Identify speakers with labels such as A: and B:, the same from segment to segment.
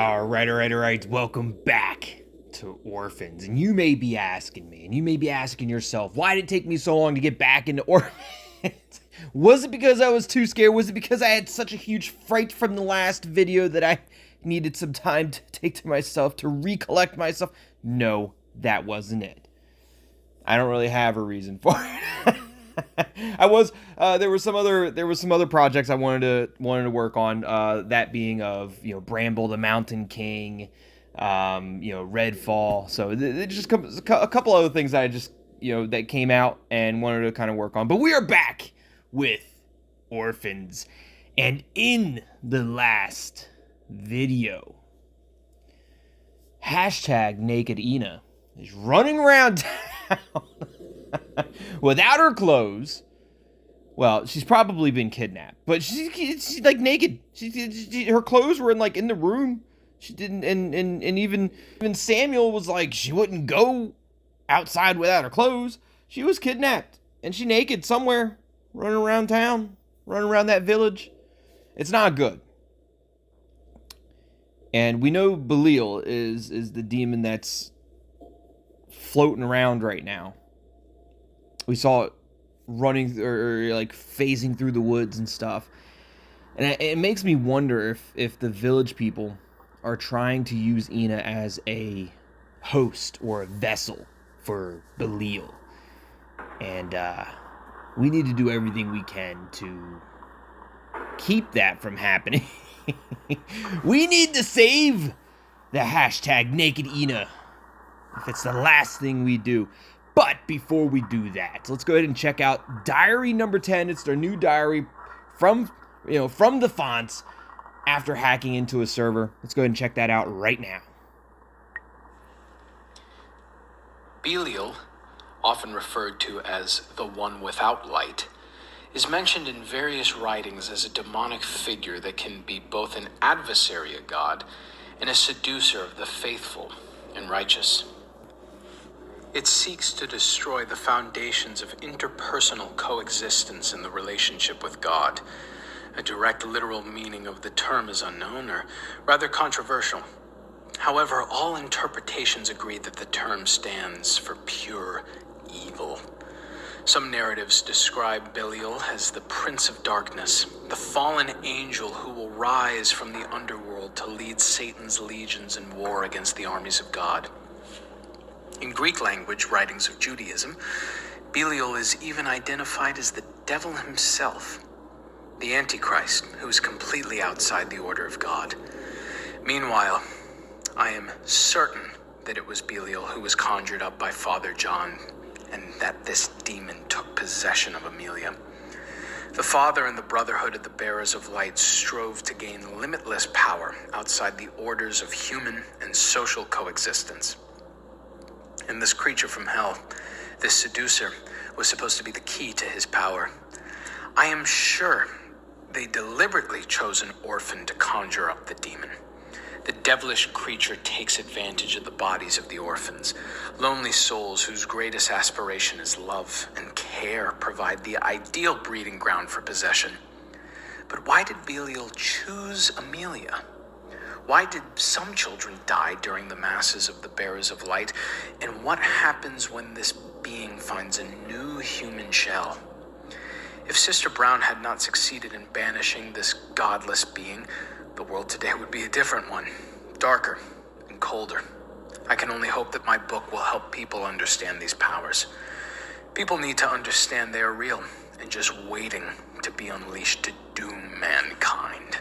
A: All right. Welcome back to Orphans. And you may be asking me, and you may be asking yourself, why did it take me so long to get back into Orphans? Was it because I was too scared? Was it because I had such a huge fright from the last video that I needed some time to take to myself to recollect myself? No, that wasn't it. I don't really have a reason for it. There was some other projects I wanted to work on, that being of, Bramble the Mountain King, Redfall. So it just comes a couple other things that I just, that came out and wanted to kind of work on. But we are back with Orphans. And in the last video, #NakedIna is running around town without her clothes. Well, she's probably been kidnapped, but she's like naked. Her clothes were in the room. She didn't, and even Samuel was like, she wouldn't go outside without her clothes. She was kidnapped, and she naked somewhere, running around town, running around that village. It's not good. And we know Belial is the demon that's floating around right now. We saw it running or like phasing through the woods and stuff. And it makes me wonder if the village people are trying to use Ina as a host or a vessel for Belial. And we need to do everything we can to keep that from happening. We need to save the #NakedIna if it's the last thing we do. But before we do that, let's go ahead and check out diary number 10. It's their new diary from the Fontz after hacking into a server. Let's go ahead and check that out right now.
B: Belial, often referred to as the one without light, is mentioned in various writings as a demonic figure that can be both an adversary of God and a seducer of the faithful and righteous. It seeks to destroy the foundations of interpersonal coexistence in the relationship with God. A direct literal meaning of the term is unknown, or rather controversial. However, all interpretations agree that the term stands for pure evil. Some narratives describe Belial as the Prince of Darkness, the fallen angel who will rise from the underworld to lead Satan's legions in war against the armies of God. In Greek language writings of Judaism, Belial is even identified as the devil himself, the Antichrist, who is completely outside the order of God. Meanwhile, I am certain that it was Belial who was conjured up by Father John, and that this demon took possession of Amelia. The Father and the Brotherhood of the Bearers of Light strove to gain limitless power outside the orders of human and social coexistence. And this creature from hell, this seducer, was supposed to be the key to his power. I am sure they deliberately chose an orphan to conjure up the demon. The devilish creature takes advantage of the bodies of the orphans. Lonely souls whose greatest aspiration is love and care provide the ideal breeding ground for possession. But why did Belial choose Amelia? Why did some children die during the masses of the Bearers of Light? And what happens when this being finds a new human shell? If Sister Brown had not succeeded in banishing this godless being, the world today would be a different one, darker and colder. I can only hope that my book will help people understand these powers. People need to understand they are real and just waiting to be unleashed to doom mankind.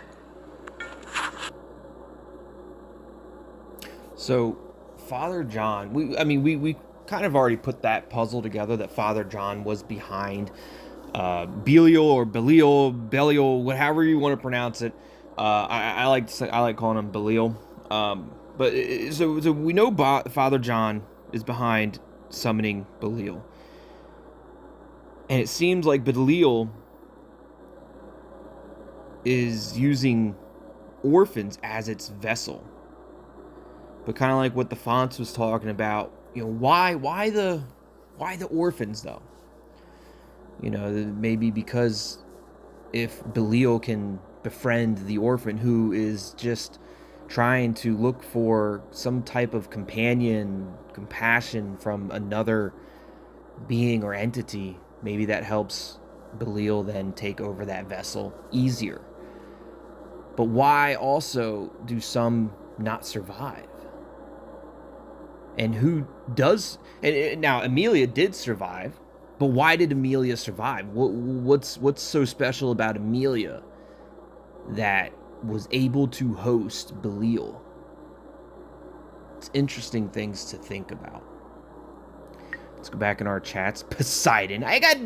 A: So, Father John, we kind of already put that puzzle together that Father John was behind Belial or Belial, whatever you want to pronounce it. I like calling him Belial. So we know Father John is behind summoning Belial, and it seems like Belial is using orphans as its vessel. But kind of like what the Fontz was talking about, why the orphans though? Maybe because if Belial can befriend the orphan who is just trying to look for some type of compassion from another being or entity. Maybe that helps Belial then take over that vessel easier. But why also do some not survive? And who does? And now Amelia did survive, but why did Amelia survive? What's so special about Amelia that was able to host Belial? It's interesting things to think about. Let's go back in our chats. Poseidon. I got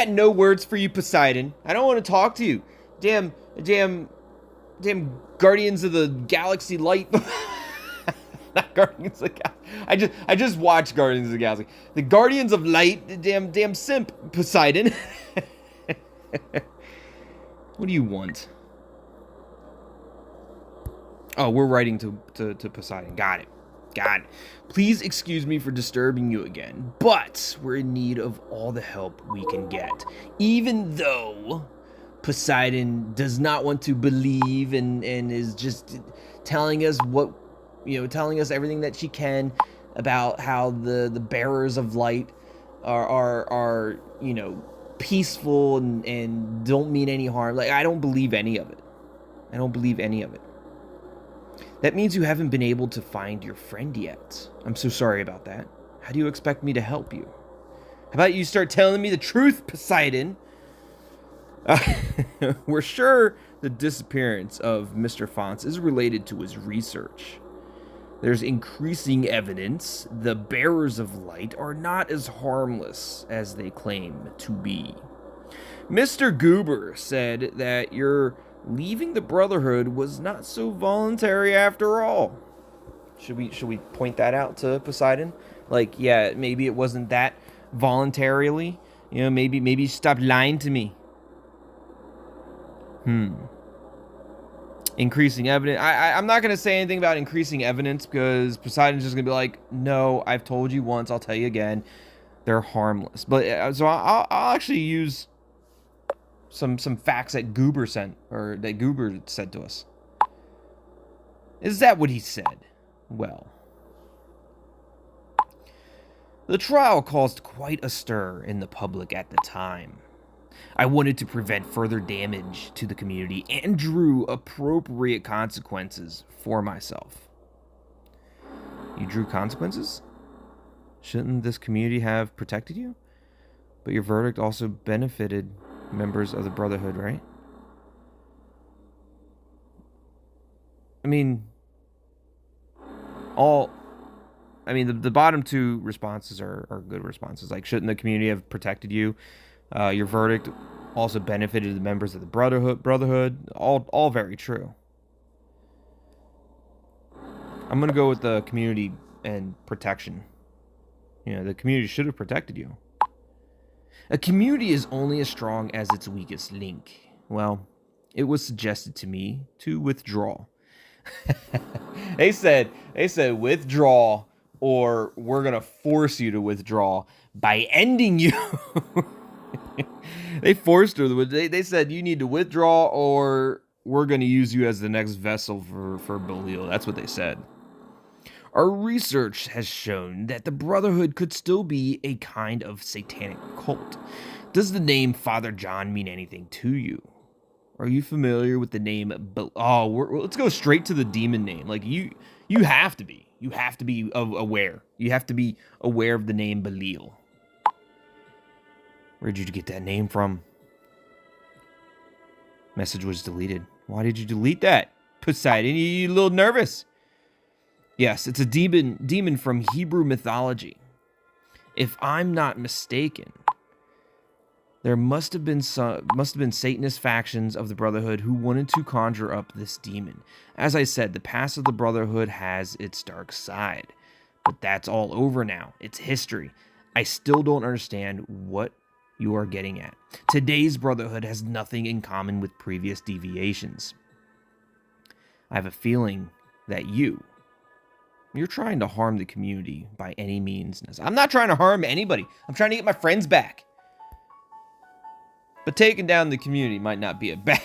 A: no words for you, Poseidon. I don't want to talk to you. Damn Guardians of the Galaxy Light. Not Guardians of the Galaxy. I just watched Guardians of the Galaxy. The Guardians of Light. Damn simp, Poseidon. What do you want? Oh, we're writing to Poseidon. Got it. Please excuse me for disturbing you again, but we're in need of all the help we can get. Even though Poseidon does not want to believe and is just telling us telling us everything that she can about how the bearers of light are peaceful and don't mean any harm. Like, I don't believe any of it. That means you haven't been able to find your friend yet. I'm so sorry about that. How do you expect me to help you? How about you start telling me the truth, Poseidon? We're sure the disappearance of Mr. Fontz is related to his research. There's increasing evidence the bearers of light are not as harmless as they claim to be. Mr. Goober said that your leaving the Brotherhood was not so voluntary after all. Should we point that out to Poseidon? Like, yeah, maybe it wasn't that voluntarily. Maybe stop lying to me. Increasing evidence. I'm not going to say anything about increasing evidence because Poseidon's just going to be like, no, I've told you once, I'll tell you again. They're harmless. But so I'll actually use some facts that Goober said to us. Is that what he said? Well, the trial caused quite a stir in the public at the time. I wanted to prevent further damage to the community and drew appropriate consequences for myself. You drew consequences? Shouldn't this community have protected you? But your verdict also benefited members of the Brotherhood, right? I mean, the bottom two responses are good responses. Like, shouldn't the community have protected you? Your verdict also benefited the members of the Brotherhood. All very true. I'm gonna go with the community and protection. The community should have protected you. A community is only as strong as its weakest link. Well, it was suggested to me to withdraw. They said withdraw, or we're gonna force you to withdraw by ending you. They forced her. They said you need to withdraw, or we're gonna use you as the next vessel for Belial. That's what they said. Our research has shown that the Brotherhood could still be a kind of satanic cult. Does the name Father John mean anything to you? Are you familiar with the name? Let's go straight to the demon name. Like, you have to be. You have to be aware. You have to be aware of the name Belial. Where'd you get that name from? Message was deleted. Why did you delete that? Poseidon, you a little nervous? Yes, it's a demon from Hebrew mythology. If I'm not mistaken, there must have been Satanist factions of the Brotherhood who wanted to conjure up this demon. As I said, the past of the Brotherhood has its dark side, but that's all over now. It's history. I still don't understand what you are getting at. Today's Brotherhood has nothing in common with previous deviations. I have a feeling that you're trying to harm the community by any means. I'm not trying to harm anybody. I'm trying to get my friends back. But taking down the community might not be a bad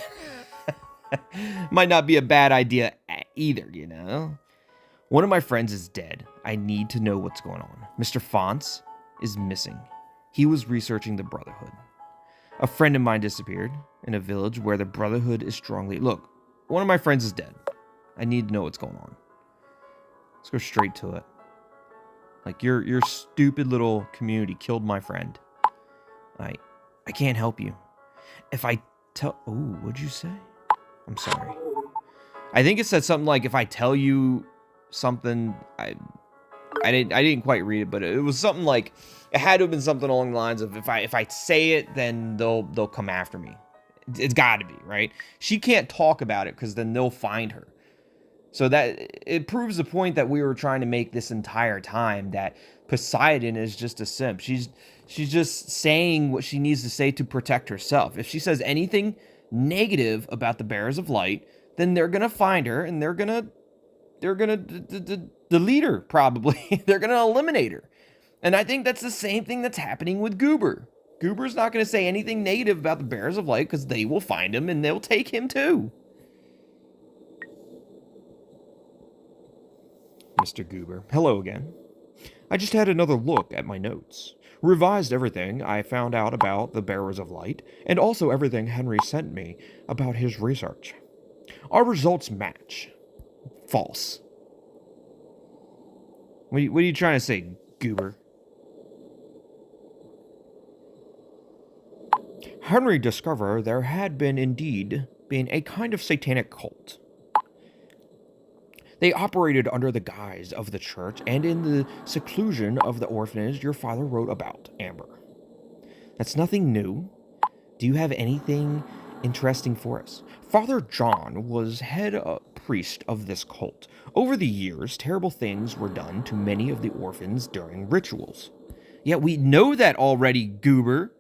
A: idea either, you know? One of my friends is dead. I need to know what's going on. Mr. Fontz is missing. He was researching the Brotherhood. A friend of mine disappeared in a village where the Brotherhood is strongly... Look, one of my friends is dead. I need to know what's going on. Let's go straight to it. Like, your stupid little community killed my friend. I can't help you. If I tell... Oh, what'd you say? I'm sorry. I think it said something like, if I tell you something... I didn't quite read it, but it was something like... It had to have been something along the lines of, if I say it, then they'll come after me. It's got to be, right? She can't talk about it, because then they'll find her. So that it proves the point that we were trying to make this entire time, that Poseidon is just a simp. She's just saying what she needs to say to protect herself. If she says anything negative about the Bearers of Light, then they're gonna find her and they're gonna delete her, probably. They're gonna eliminate her. And I think that's the same thing that's happening with Goober. Goober's not gonna say anything negative about the Bearers of Light, because they will find him and they'll take him too. Mr. Goober. Hello again. I just had another look at my notes. Revised everything I found out about the Bearers of Light, and also everything Henry sent me about his research. Our results match. False. What are you trying to say, Goober? Henry discovered there had been a kind of satanic cult. They operated under the guise of the church and in the seclusion of the orphanage your father wrote about, Amber. That's nothing new. Do you have anything interesting for us? Father John was head priest of this cult. Over the years, terrible things were done to many of the orphans during rituals. Yeah, we know that already, Goober.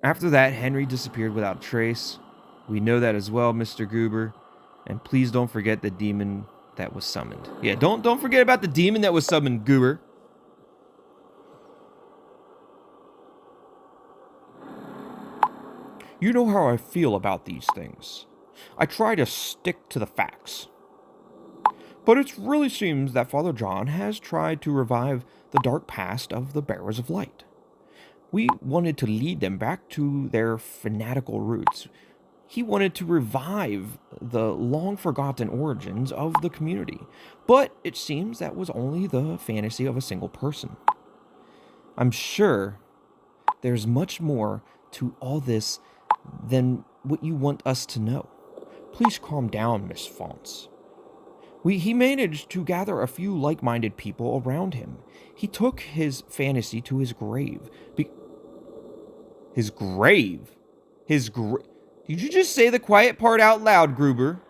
A: After that, Henry disappeared without trace. We know that as well, Mr. Goober. And please don't forget the demon that was summoned. Yeah, don't forget about the demon that was summoned, Goober. You know how I feel about these things. I try to stick to the facts. But it really seems that Father John has tried to revive the dark past of the Bearers of Light. We wanted to lead them back to their fanatical roots. He wanted to revive the long-forgotten origins of the community, but it seems that was only the fantasy of a single person. I'm sure there's much more to all this than what you want us to know. Please calm down, Miss Fontz. He managed to gather a few like-minded people around him. He took his fantasy to his grave. His grave? Did you just say the quiet part out loud, Gruber?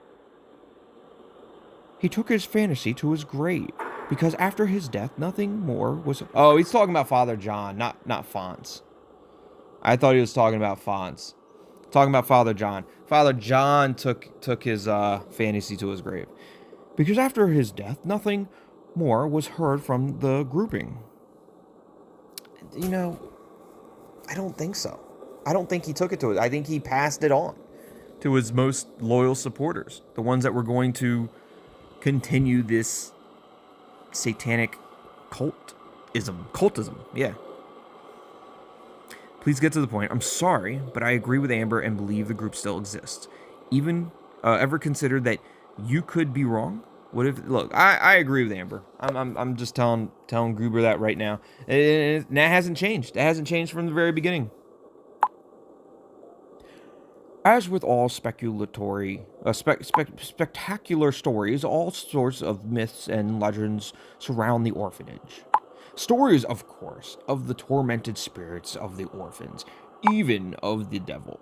A: He took his fantasy to his grave, because after his death, nothing more was... Oh, he's talking about Father John, not Fontz. I thought he was talking about Fontz. Talking about Father John. Father John took his fantasy to his grave. Because after his death, nothing more was heard from the grouping. You know, I don't think so. I don't think he took it to it. I think he passed it on to his most loyal supporters. The ones that were going to continue this satanic cultism. Yeah. Please get to the point. I'm sorry, but I agree with Amber and believe the group still exists. Even ever considered that you could be wrong? What if? Look, I agree with Amber. I'm just telling Gruber that right now. And that hasn't changed. That hasn't changed from the very beginning. As with all spectacular stories, all sorts of myths and legends surround the orphanage. Stories, of course, of the tormented spirits of the orphans, even of the devil.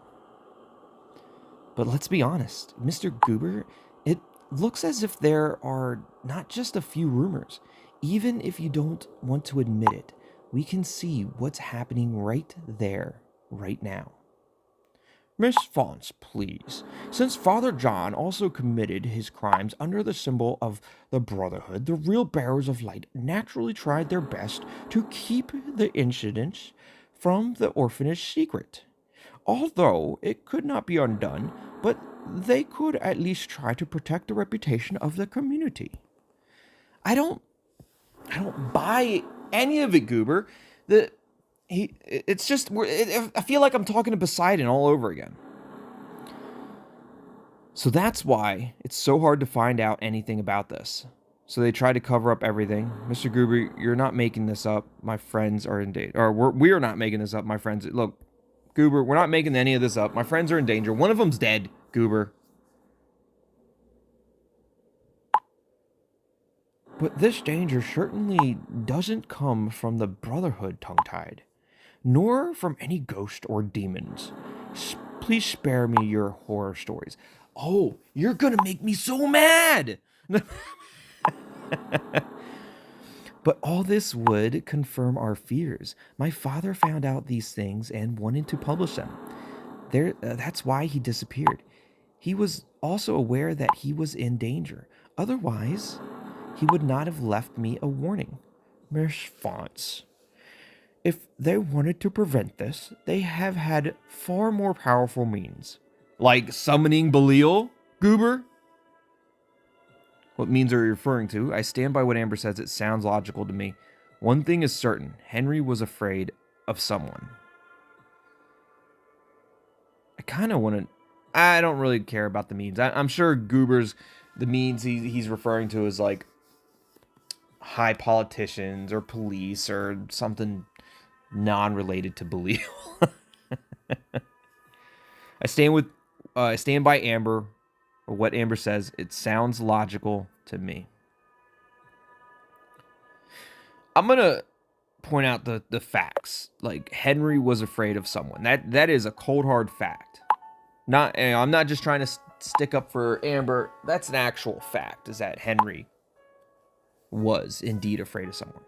A: But let's be honest, Mr. Goober, it looks as if there are not just a few rumors. Even if you don't want to admit it, we can see what's happening right there, right now. Miss Fontz, please. Since Father John also committed his crimes under the symbol of the Brotherhood, the real Bearers of Light naturally tried their best to keep the incidents from the orphanage secret. Although it could not be undone, but they could at least try to protect the reputation of the community. I don't buy any of it, Goober. It's just, I feel like I'm talking to Poseidon all over again. So that's why it's so hard to find out anything about this. So they try to cover up everything. Mr. Goober, you're not making this up. My friends are in danger. Or we're not making this up. My friends. Look, Goober, we're not making any of this up. My friends are in danger. One of them's dead, Goober. But this danger certainly doesn't come from the Brotherhood, Tongue-Tied, nor from any ghost or demons. Please spare me your horror stories. Oh, you're gonna make me so mad! But all this would confirm our fears. My father found out these things and wanted to publish them. That's why he disappeared. He was also aware that he was in danger. Otherwise, he would not have left me a warning. Miss Fontz. If they wanted to prevent this, they have had far more powerful means. Like summoning Belial, Goober? What means are you referring to? I stand by what Amber says. It sounds logical to me. One thing is certain. Henry was afraid of someone. I kind of want to... I don't really care about the means. I'm sure Goober's... The means he's referring to is like high politicians or police or something non-related to Belial. I stand by Amber, or what Amber says. It sounds logical to me. I'm gonna point out the facts. Like, Henry was afraid of someone. That is a cold hard fact. I'm not just trying to stick up for Amber. That's an actual fact. Is that Henry was indeed afraid of someone.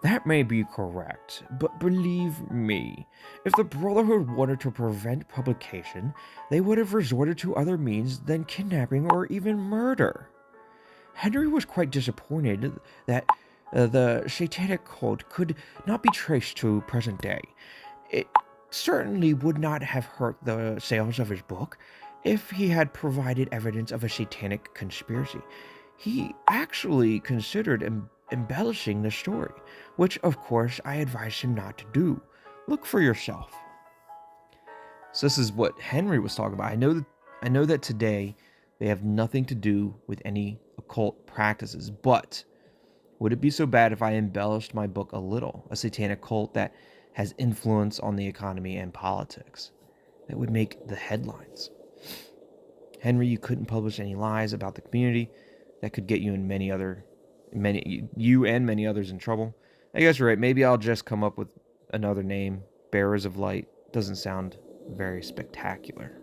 A: That may be correct, but believe me, if the Brotherhood wanted to prevent publication, they would have resorted to other means than kidnapping or even murder. Henry was quite disappointed that the satanic cult could not be traced to present day. It certainly would not have hurt the sales of his book if he had provided evidence of a satanic conspiracy. He actually considered embellishing the story, which of course I advised him not to do. Look for yourself. So this is what Henry was talking about. I know that today they have nothing to do with any occult practices, but would it be so bad if I embellished my book a little? A satanic cult that has influence on the economy and politics. That would make the headlines. Henry, you couldn't publish any lies about the community. That could get you and many others in trouble. I guess you're right. Maybe I'll just come up with another name. Bearers of Light. Doesn't sound very spectacular.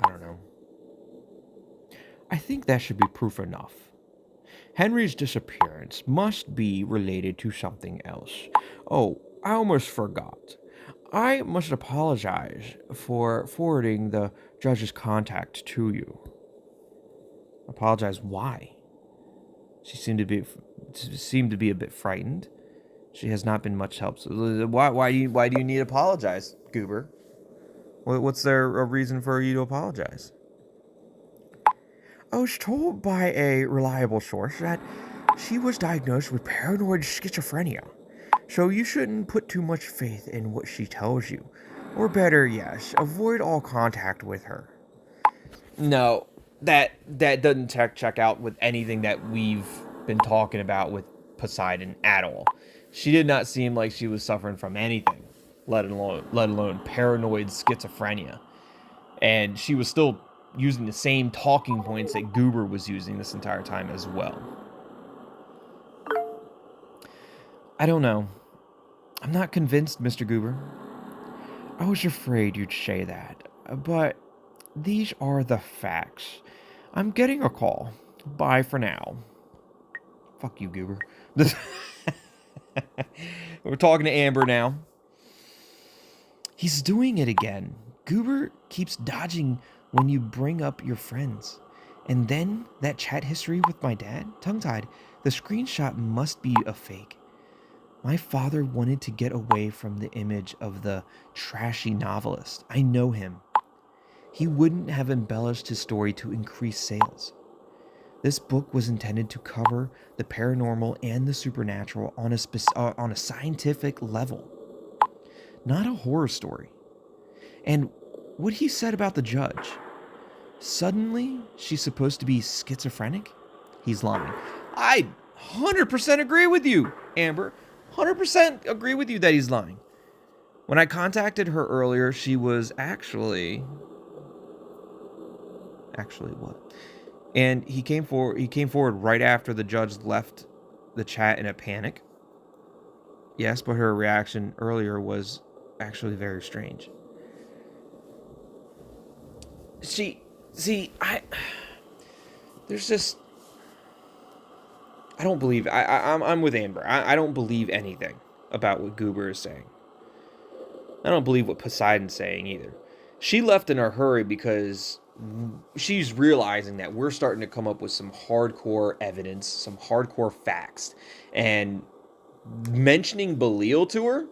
A: I don't know. I think that should be proof enough. Henry's disappearance must be related to something else. Oh, I almost forgot. I must apologize for forwarding the judge's contact to you. Apologize? Why? She seemed to be a bit frightened. She has not been much help. So why do you need to apologize, Goober? What's there a reason for you to apologize? I was told by a reliable source that she was diagnosed with paranoid schizophrenia. So you shouldn't put too much faith in what she tells you. Or better, yes, avoid all contact with her. No, that doesn't check out with anything that we've been talking about with Poseidon at all. She did not seem like she was suffering from anything, let alone paranoid schizophrenia. And she was still using the same talking points that Goober was using this entire time as well. I don't know. I'm not convinced, Mr. Goober. I was afraid you'd say that, but these are the facts. I'm getting a call. Bye for now. Fuck you, Goober. We're talking to Amber now. He's doing it again. Goober keeps dodging when you bring up your friends. And then that chat history with my dad, tongue-tied. The screenshot must be a fake. My father wanted to get away from the image of the trashy novelist. I know him. He wouldn't have embellished his story to increase sales. This book was intended to cover the paranormal and the supernatural on a scientific level, not a horror story. And what he said about the judge, suddenly she's supposed to be schizophrenic? He's lying. I 100% agree with you, Amber. 100% agree with you that he's lying. When I contacted her earlier, she was actually what? And he came forward right after the judge left the chat in a panic. Yes, but her reaction earlier was actually very strange. There's just, I don't believe, I'm with Amber. I don't believe anything about what Goober is saying. I don't believe what Poseidon's saying either. She left in a hurry because she's realizing that we're starting to come up with some hardcore evidence, some hardcore facts. And mentioning Belial to her,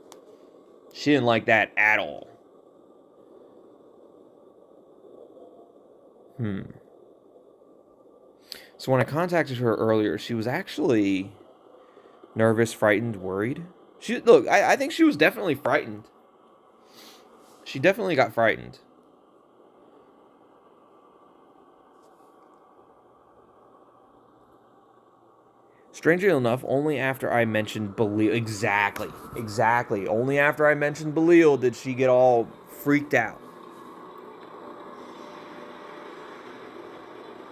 A: she didn't like that at all. So when I contacted her earlier, she was actually nervous, frightened, worried. I think she was definitely frightened. She definitely got frightened. Strangely enough, only after I mentioned Belial... Exactly. Only after I mentioned Belial did she get all freaked out.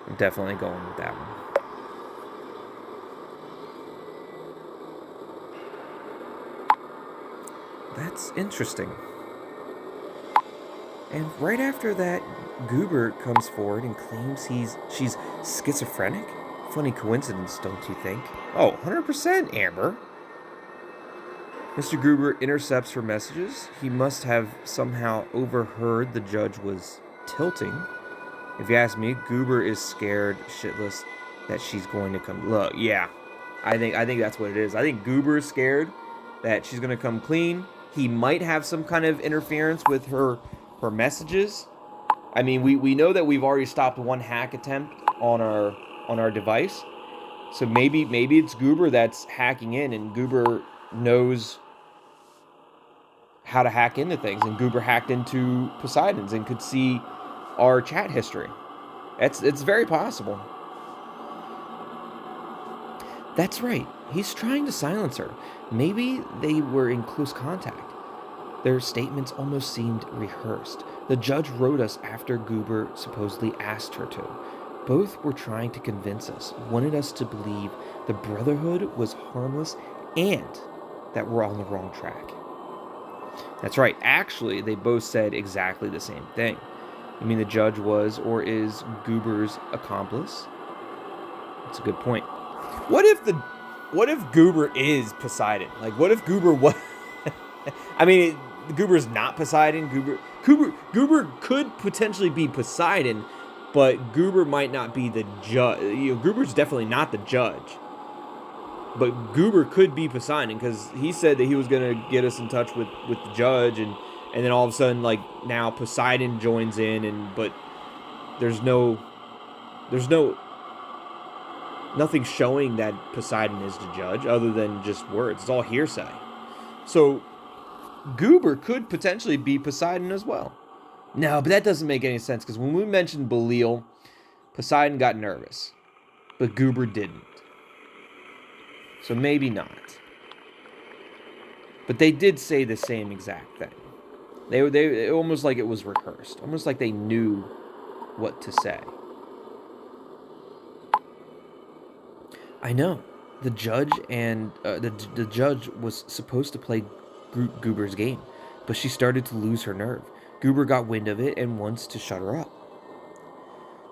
A: I'm definitely going with that one. That's interesting. And right after that, Goober comes forward and claims she's schizophrenic. Funny coincidence, don't you think? Oh, 100% Amber. Mr. Goober intercepts her messages. He must have somehow overheard the judge was tilting. If you ask me, Goober is scared shitless that she's going to come. Look, yeah, I think that's what it is. I think Goober is scared that she's going to come clean. He might have some kind of interference with her messages. I mean, we know that we've already stopped one hack attempt on our device. So maybe it's Goober that's hacking in, and Goober knows how to hack into things, and Goober hacked into Poseidon's and could see our chat history. It's very possible. That's right. He's trying to silence her. Maybe they were in close contact. Their statements almost seemed rehearsed. The judge wrote us after Goober supposedly asked her to. Both were trying to convince us, wanted us to believe the Brotherhood was harmless and that we're on the wrong track. That's right. Actually, they both said exactly the same thing. You mean the judge was or is Goober's accomplice? That's a good point. What if Goober is Poseidon? Like, what if Goober was... I mean, Goober's not Poseidon. Goober could potentially be Poseidon, but Goober might not be the judge. Goober's definitely not the judge. But Goober could be Poseidon, because he said that he was going to get us in touch with the judge, and then all of a sudden, like, now Poseidon joins in, but there's nothing showing that Poseidon is the judge other than just words. It's all hearsay. So Goober could potentially be Poseidon as well. No, but that doesn't make any sense, because when we mentioned Belial, Poseidon got nervous, but Goober didn't. So maybe not. But they did say the same exact thing. They almost like it was rehearsed. Almost like they knew what to say. I know. The judge and the judge was supposed to play Goober's game, but she started to lose her nerve. Goober got wind of it and wants to shut her up.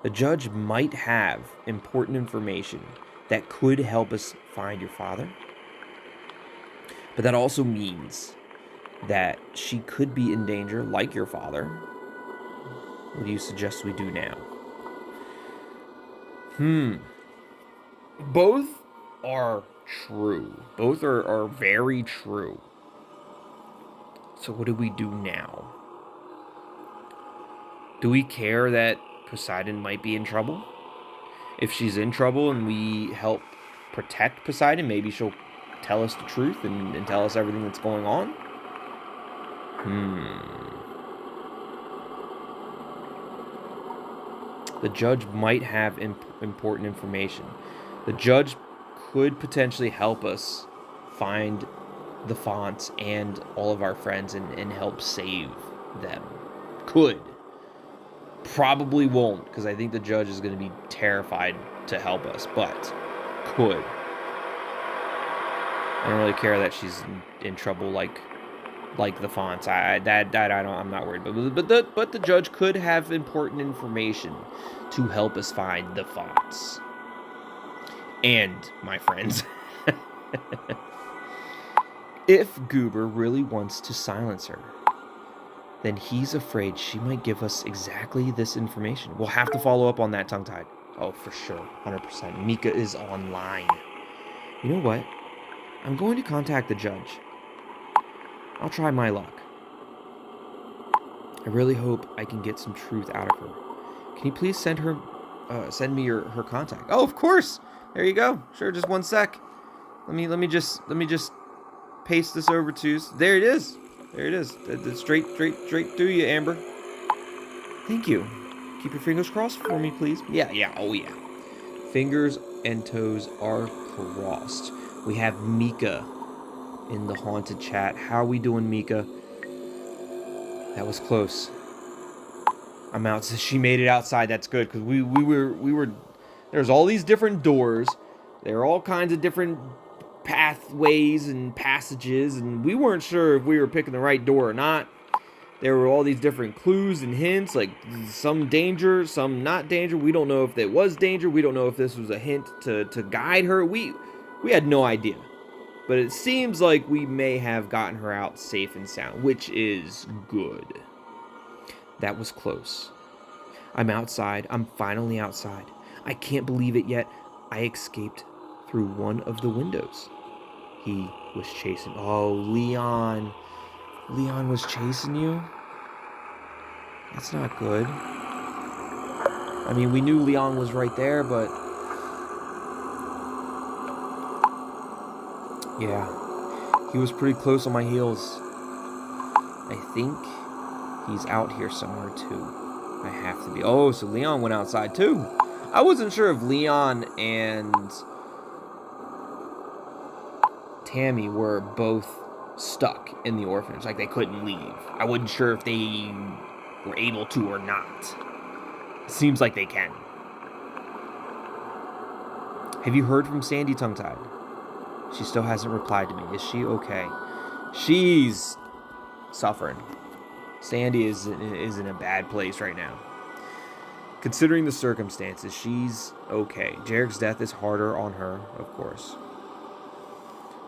A: The judge might have important information that could help us find your father. But that also means that she could be in danger, like your father. What do you suggest we do now? Both are true. Both are very true. So what do we do now? Do we care that Poseidon might be in trouble? If she's in trouble and we help protect Poseidon, maybe she'll tell us the truth and tell us everything that's going on? The judge might have important information. The judge could potentially help us find the Fontz and all of our friends and help save them. Could. Probably won't, because I think the judge is going to be terrified to help us, but could. I don't really care that she's in trouble like the Fontz. I'm not worried. But the judge could have important information to help us find the Fontz. And my friends. If Goober really wants to silence her, then he's afraid she might give us exactly this information. We'll have to follow up on that tongue-tied. Oh, for sure. 100%. Mika is online. You know what? I'm going to contact the judge. I'll try my luck. I really hope I can get some truth out of her. Can you please send me her contact? Oh, of course. There you go. Sure, just one sec. Let me just paste this over to you. There it is. There it is. Straight to you, Amber. Thank you. Keep your fingers crossed for me, please. Yeah. Oh, yeah. Fingers and toes are crossed. We have Mika in the haunted chat. How are we doing, Mika? That was close. I'm out. She made it outside. That's good, because we were. There's all these different doors. There are all kinds of different pathways and passages, and we weren't sure if we were picking the right door or not. There were all these different clues and hints, like some danger, some not danger. We don't know if it was danger. We don't know if this was a hint to guide her. We had no idea. But it seems like we may have gotten her out safe and sound, which is good. That was close. I'm outside. I'm finally outside. I can't believe it yet. I escaped through one of the windows. He was chasing... Oh, Leon. Leon was chasing you? That's not good. I mean, we knew Leon was right there, but... Yeah. He was pretty close on my heels. I think he's out here somewhere, too. I have to be... Oh, so Leon went outside, too. I wasn't sure if Leon and Tammy were both stuck in the orphanage, like they couldn't leave. I wasn't sure if they were able to or not. Seems like they can. Have you heard from Sandy tongue-tied? She still hasn't replied to me. Is she okay? She's suffering. Sandy is in a bad place right now. Considering the circumstances, she's okay. Jarek's death is harder on her, of course.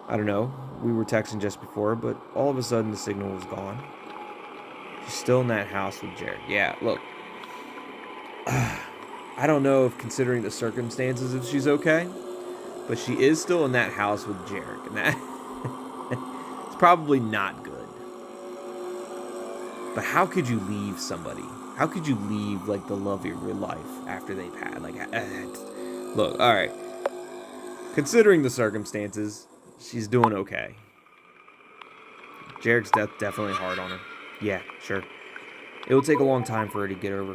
A: I don't know. We were texting just before, but all of a sudden the signal was gone. She's still in that house with Jarek. Yeah, look. I don't know if, considering the circumstances, if she's okay, but she is still in that house with Jarek, and that it's probably not good. But how could you leave somebody? How could you leave, like, the love of your life after they've had, like, look, all right. Considering the circumstances, she's doing okay. Jarek's death definitely hard on her. Yeah, sure. It will take a long time for her to get over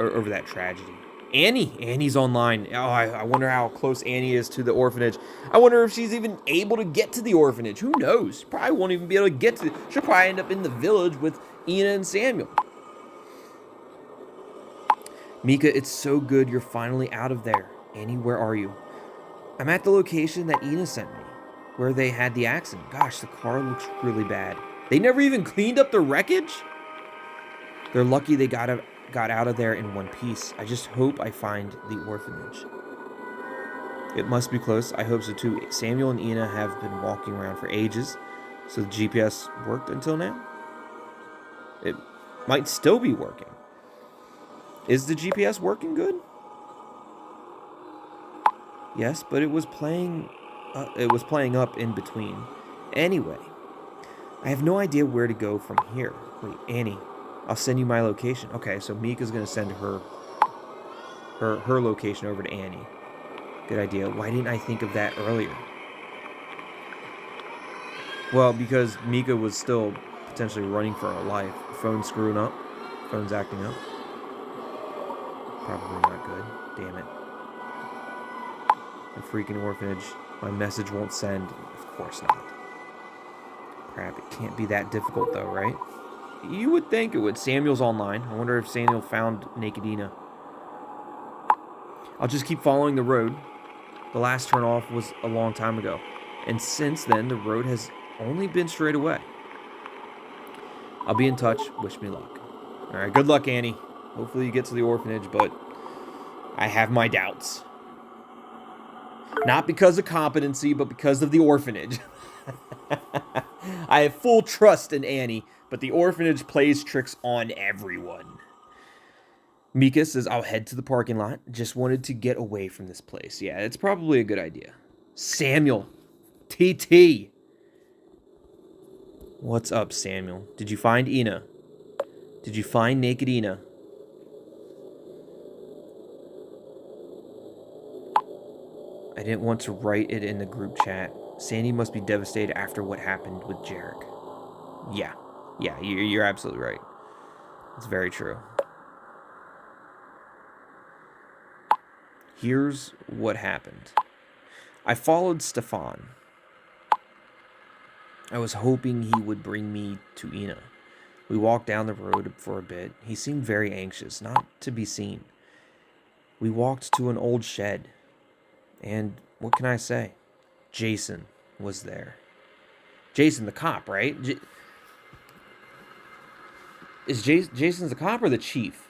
A: over that tragedy. Annie's online. Oh, I wonder how close Annie is to the orphanage. I wonder if she's even able to get to the orphanage. Who knows? Probably won't even be able to get to it. She'll probably end up in the village with Ina and Samuel. Mika, it's so good you're finally out of there. Annie, where are you? I'm at the location that Ina sent me, where they had the accident. Gosh, the car looks really bad. They never even cleaned up the wreckage? They're lucky they got out of there in one piece. I just hope I find the orphanage. It must be close. I hope so too. Samuel and Ina have been walking around for ages, so the GPS worked until now. It might still be working. Is the GPS working good? Yes, but it was playing up in between. Anyway, I have no idea where to go from here. Wait, Annie, I'll send you my location. Okay, so Mika's gonna send her location over to Annie. Good idea. Why didn't I think of that earlier? Well, because Mika was still potentially running for her life. Phone's screwing up. Phone's acting up. Probably not good. Damn it. The freaking orphanage. My message won't send. Of course not. Crap, it can't be that difficult though, right? You would think it would. Samuel's online. I wonder if Samuel found Nakedina. I'll just keep following the road. The last turnoff was a long time ago. And since then, the road has only been straight away. I'll be in touch. Wish me luck. Alright, good luck, Annie. Hopefully you get to the orphanage, but I have my doubts. Not because of competency, but because of the orphanage. I have full trust in Annie, but the orphanage plays tricks on everyone. Mika says, I'll head to the parking lot. Just wanted to get away from this place. Yeah, it's probably a good idea. Samuel. TT. What's up, Samuel? Did you find Ina? Did you find Naked Ina? I didn't want to write it in the group chat. Sandy must be devastated after what happened with Jarek. Yeah, you're absolutely right. It's very true. Here's what happened. I followed Stefan. I was hoping he would bring me to Ina. We walked down the road for a bit. He seemed very anxious, not to be seen. We walked to an old shed. And what can I say? Jason was there. Jason the cop, right? Is Jason's the cop or the chief?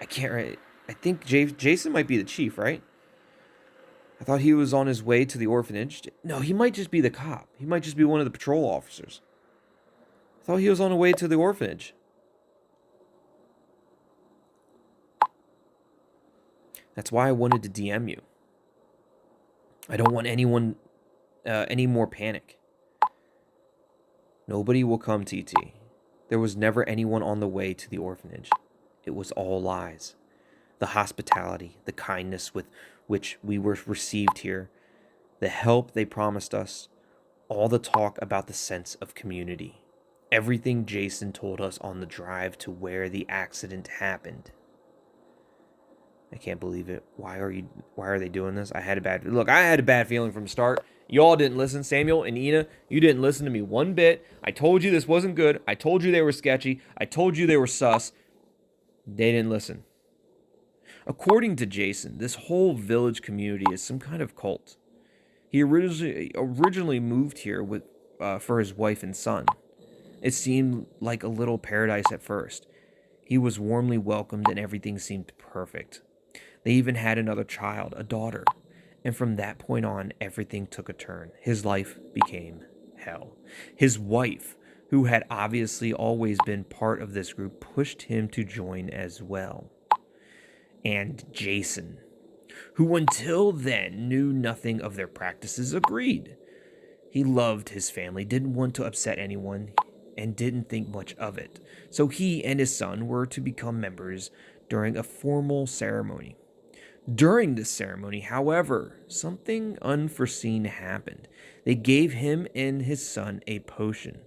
A: I can't. I think Jason might be the chief, right? I thought he was on his way to the orphanage. No, he might just be the cop. He might just be one of the patrol officers. I thought he was on the way to the orphanage. That's why I wanted to DM you. I don't want anyone, any more panic. Nobody will come, TT. There was never anyone on the way to the orphanage. It was all lies. The hospitality, the kindness with which we were received here, the help they promised us, all the talk about the sense of community. Everything Jason told us on the drive to where the accident happened. I can't believe it. Why are they doing this? I had a bad feeling from the start. Y'all didn't listen. Samuel and Ina, you didn't listen to me one bit. I told you this wasn't good. I told you they were sketchy. I told you they were sus. They didn't listen. According to Jason, this whole village community is some kind of cult. He originally moved here for his wife and son. It seemed like a little paradise at first. He was warmly welcomed and everything seemed perfect. They even had another child, a daughter. And from that point on, everything took a turn. His life became hell. His wife, who had obviously always been part of this group, pushed him to join as well. And Jason, who until then knew nothing of their practices, agreed. He loved his family, didn't want to upset anyone, and didn't think much of it. So he and his son were to become members during a formal ceremony. During this ceremony, however, something unforeseen happened. They gave him and his son a potion.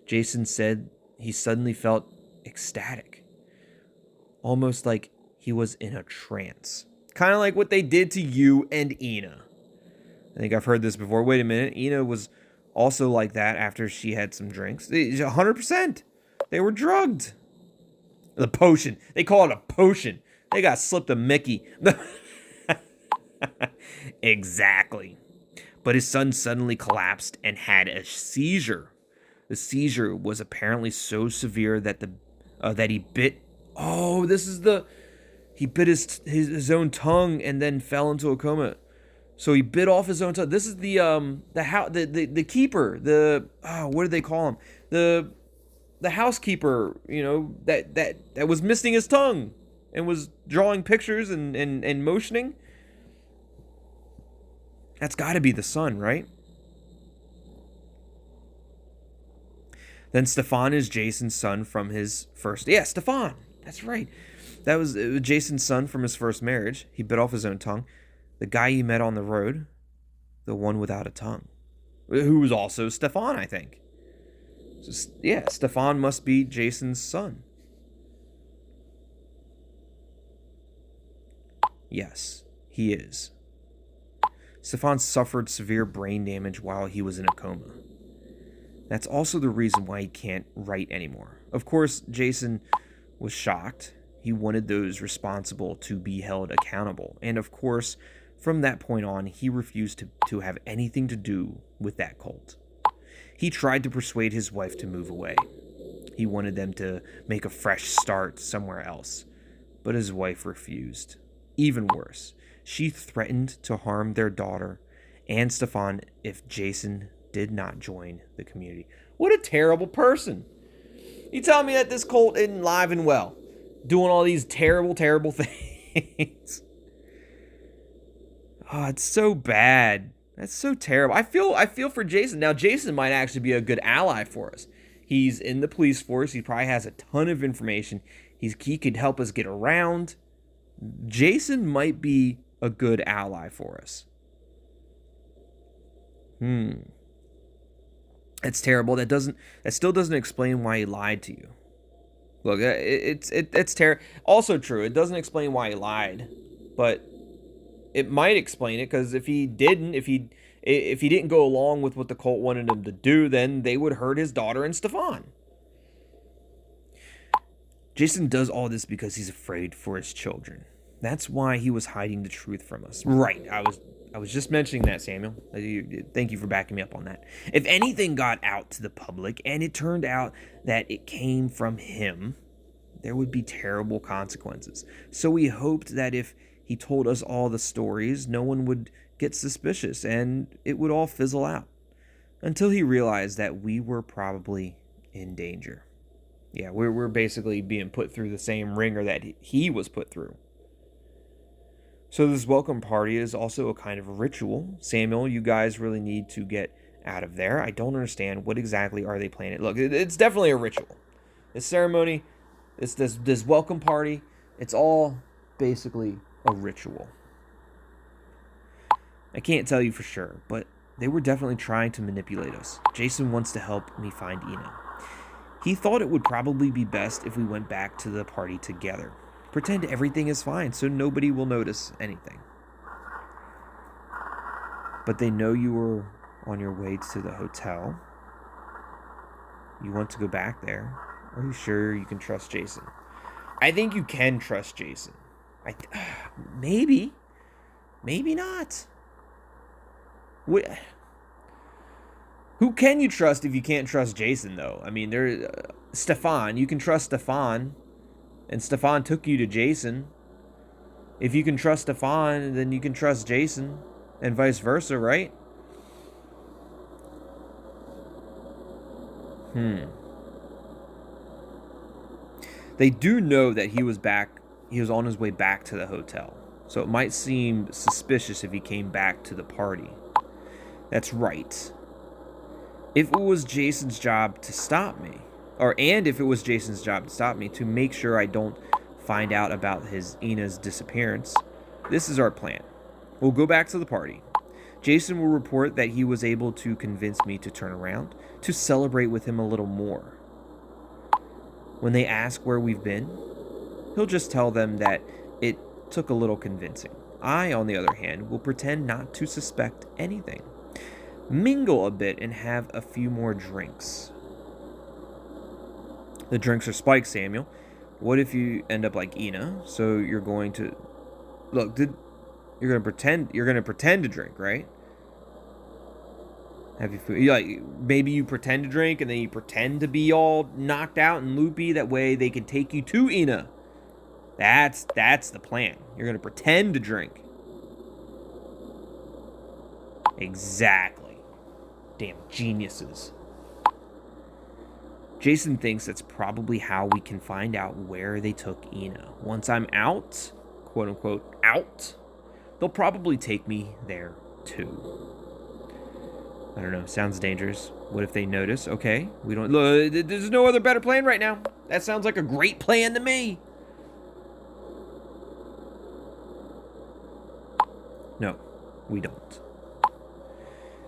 A: Jason said he suddenly felt ecstatic, almost like he was in a trance. Kind of like what they did to you and Ina. I think I've heard this before. Wait a minute. Ina was also like that after she had some drinks. 100%. They were drugged. The potion. They call it a potion. They got slipped a Mickey. Exactly. But his son suddenly collapsed and had a seizure. The seizure was apparently so severe that that he bit. Oh, he bit his own tongue and then fell into a coma. So he bit off his own tongue. This is the keeper. What do they call him? The housekeeper. You know that was missing his tongue and was drawing pictures and motioning. That's got to be the son, right? Then Stefan is Jason's son from his first... Yeah, Stefan. That's right. That was Jason's son from his first marriage. He bit off his own tongue. The guy he met on the road, the one without a tongue, who was also Stefan, I think. So, yeah, Stefan must be Jason's son. Yes, he is. Stefan suffered severe brain damage while he was in a coma. That's also the reason why he can't write anymore. Of course, Jason was shocked. He wanted those responsible to be held accountable. And of course, from that point on, he refused to have anything to do with that cult. He tried to persuade his wife to move away. He wanted them to make a fresh start somewhere else. But his wife refused. Even worse, she threatened to harm their daughter and Stefan if Jason did not join the community. What a terrible person. You tell me that this cult isn't live and well, doing all these terrible, terrible things. Oh, it's so bad. That's so terrible. I feel for Jason. Now, Jason might actually be a good ally for us. He's in the police force. He probably has a ton of information. He could help us get around. Jason might be a good ally for us. That's terrible. That still doesn't explain why he lied to you. Look, it's terrible. Also true. It doesn't explain why he lied, but it might explain it, because if he didn't go along with what the cult wanted him to do, then they would hurt his daughter and Stefan. Jason does all this because he's afraid for his children. That's why he was hiding the truth from us. Right. I was just mentioning that, Samuel. Thank you for backing me up on that. If anything got out to the public and it turned out that it came from him, there would be terrible consequences. So we hoped that if he told us all the stories, no one would get suspicious and it would all fizzle out. Until he realized that we were probably in danger. Yeah, we're basically being put through the same ringer that he was put through. So this welcome party is also a kind of ritual. Samuel, you guys really need to get out of there. I don't understand. What exactly are they planning? Look, it's definitely a ritual. This ceremony, this welcome party, it's all basically a ritual. I can't tell you for sure, but they were definitely trying to manipulate us. Jason wants to help me find Ina. He thought it would probably be best if we went back to the party together. Pretend everything is fine so nobody will notice anything. But they know you were on your way to the hotel. You want to go back there. Are you sure you can trust Jason? I think you can trust Jason. Maybe. Maybe not. Who can you trust if you can't trust Jason, though? I mean, Stefan. You can trust Stefan. And Stefan took you to Jason. If you can trust Stefan, then you can trust Jason. And vice versa, right? They do know that he was on his way back to the hotel. So it might seem suspicious if he came back to the party. That's right. If it was Jason's job to stop me, if it was Jason's job to stop me, to make sure I don't find out about Ina's disappearance, this is our plan. We'll go back to the party. Jason will report that he was able to convince me to turn around, to celebrate with him a little more. When they ask where we've been, he'll just tell them that it took a little convincing. I, on the other hand, will pretend not to suspect anything. Mingle a bit and have a few more drinks. The drinks are spiked, Samuel. What if you end up like Ina? So you're going to you're going to pretend to drink, right? Maybe you pretend to drink and then you pretend to be all knocked out and loopy. That way they can take you to Ina. That's the plan. You're going to pretend to drink. Exactly. Damn geniuses. Jason thinks that's probably how we can find out where they took Ina. Once I'm out, quote unquote, out, they'll probably take me there 2. I don't know. Sounds dangerous. What if they notice? Okay. We don't... Look, there's no other better plan right now. That sounds like a great plan to me. No, we don't.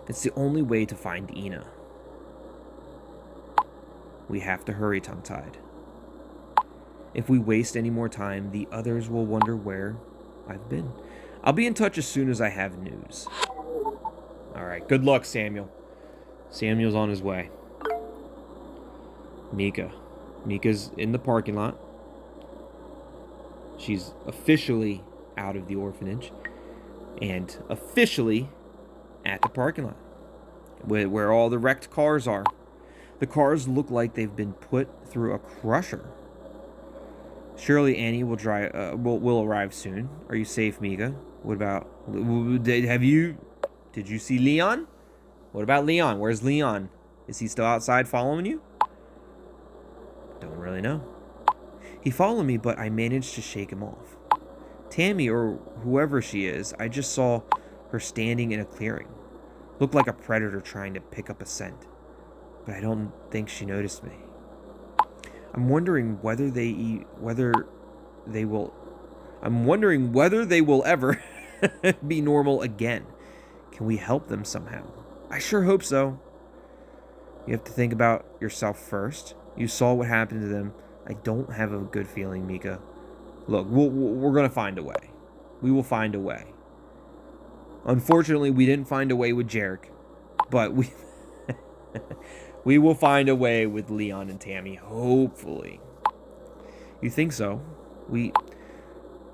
A: It's the only way to find Ina. We have to hurry, tongue-tied. If we waste any more time, the others will wonder where I've been. I'll be in touch as soon as I have news. Alright, good luck, Samuel. Samuel's on his way. Mika. Mika's in the parking lot. She's officially out of the orphanage. And officially at the parking lot. Where all the wrecked cars are. The cars look like they've been put through a crusher. Surely Annie will arrive soon. Are you safe, Mika? What about... Did you see Leon? What about Leon? Where's Leon? Is he still outside following you? Don't really know. He followed me, but I managed to shake him off. Tammy, or whoever she is, I just saw her standing in a clearing. Looked like a predator trying to pick up a scent. But I don't think she noticed me. I'm wondering whether they will ever be normal again. Can we help them somehow? I sure hope so. You have to think about yourself first. You saw what happened to them. I don't have a good feeling, Mika. Look, we're going to find a way. We will find a way. Unfortunately, we didn't find a way with Jarek. But we will find a way with Leon and Tammy, hopefully. You think so? We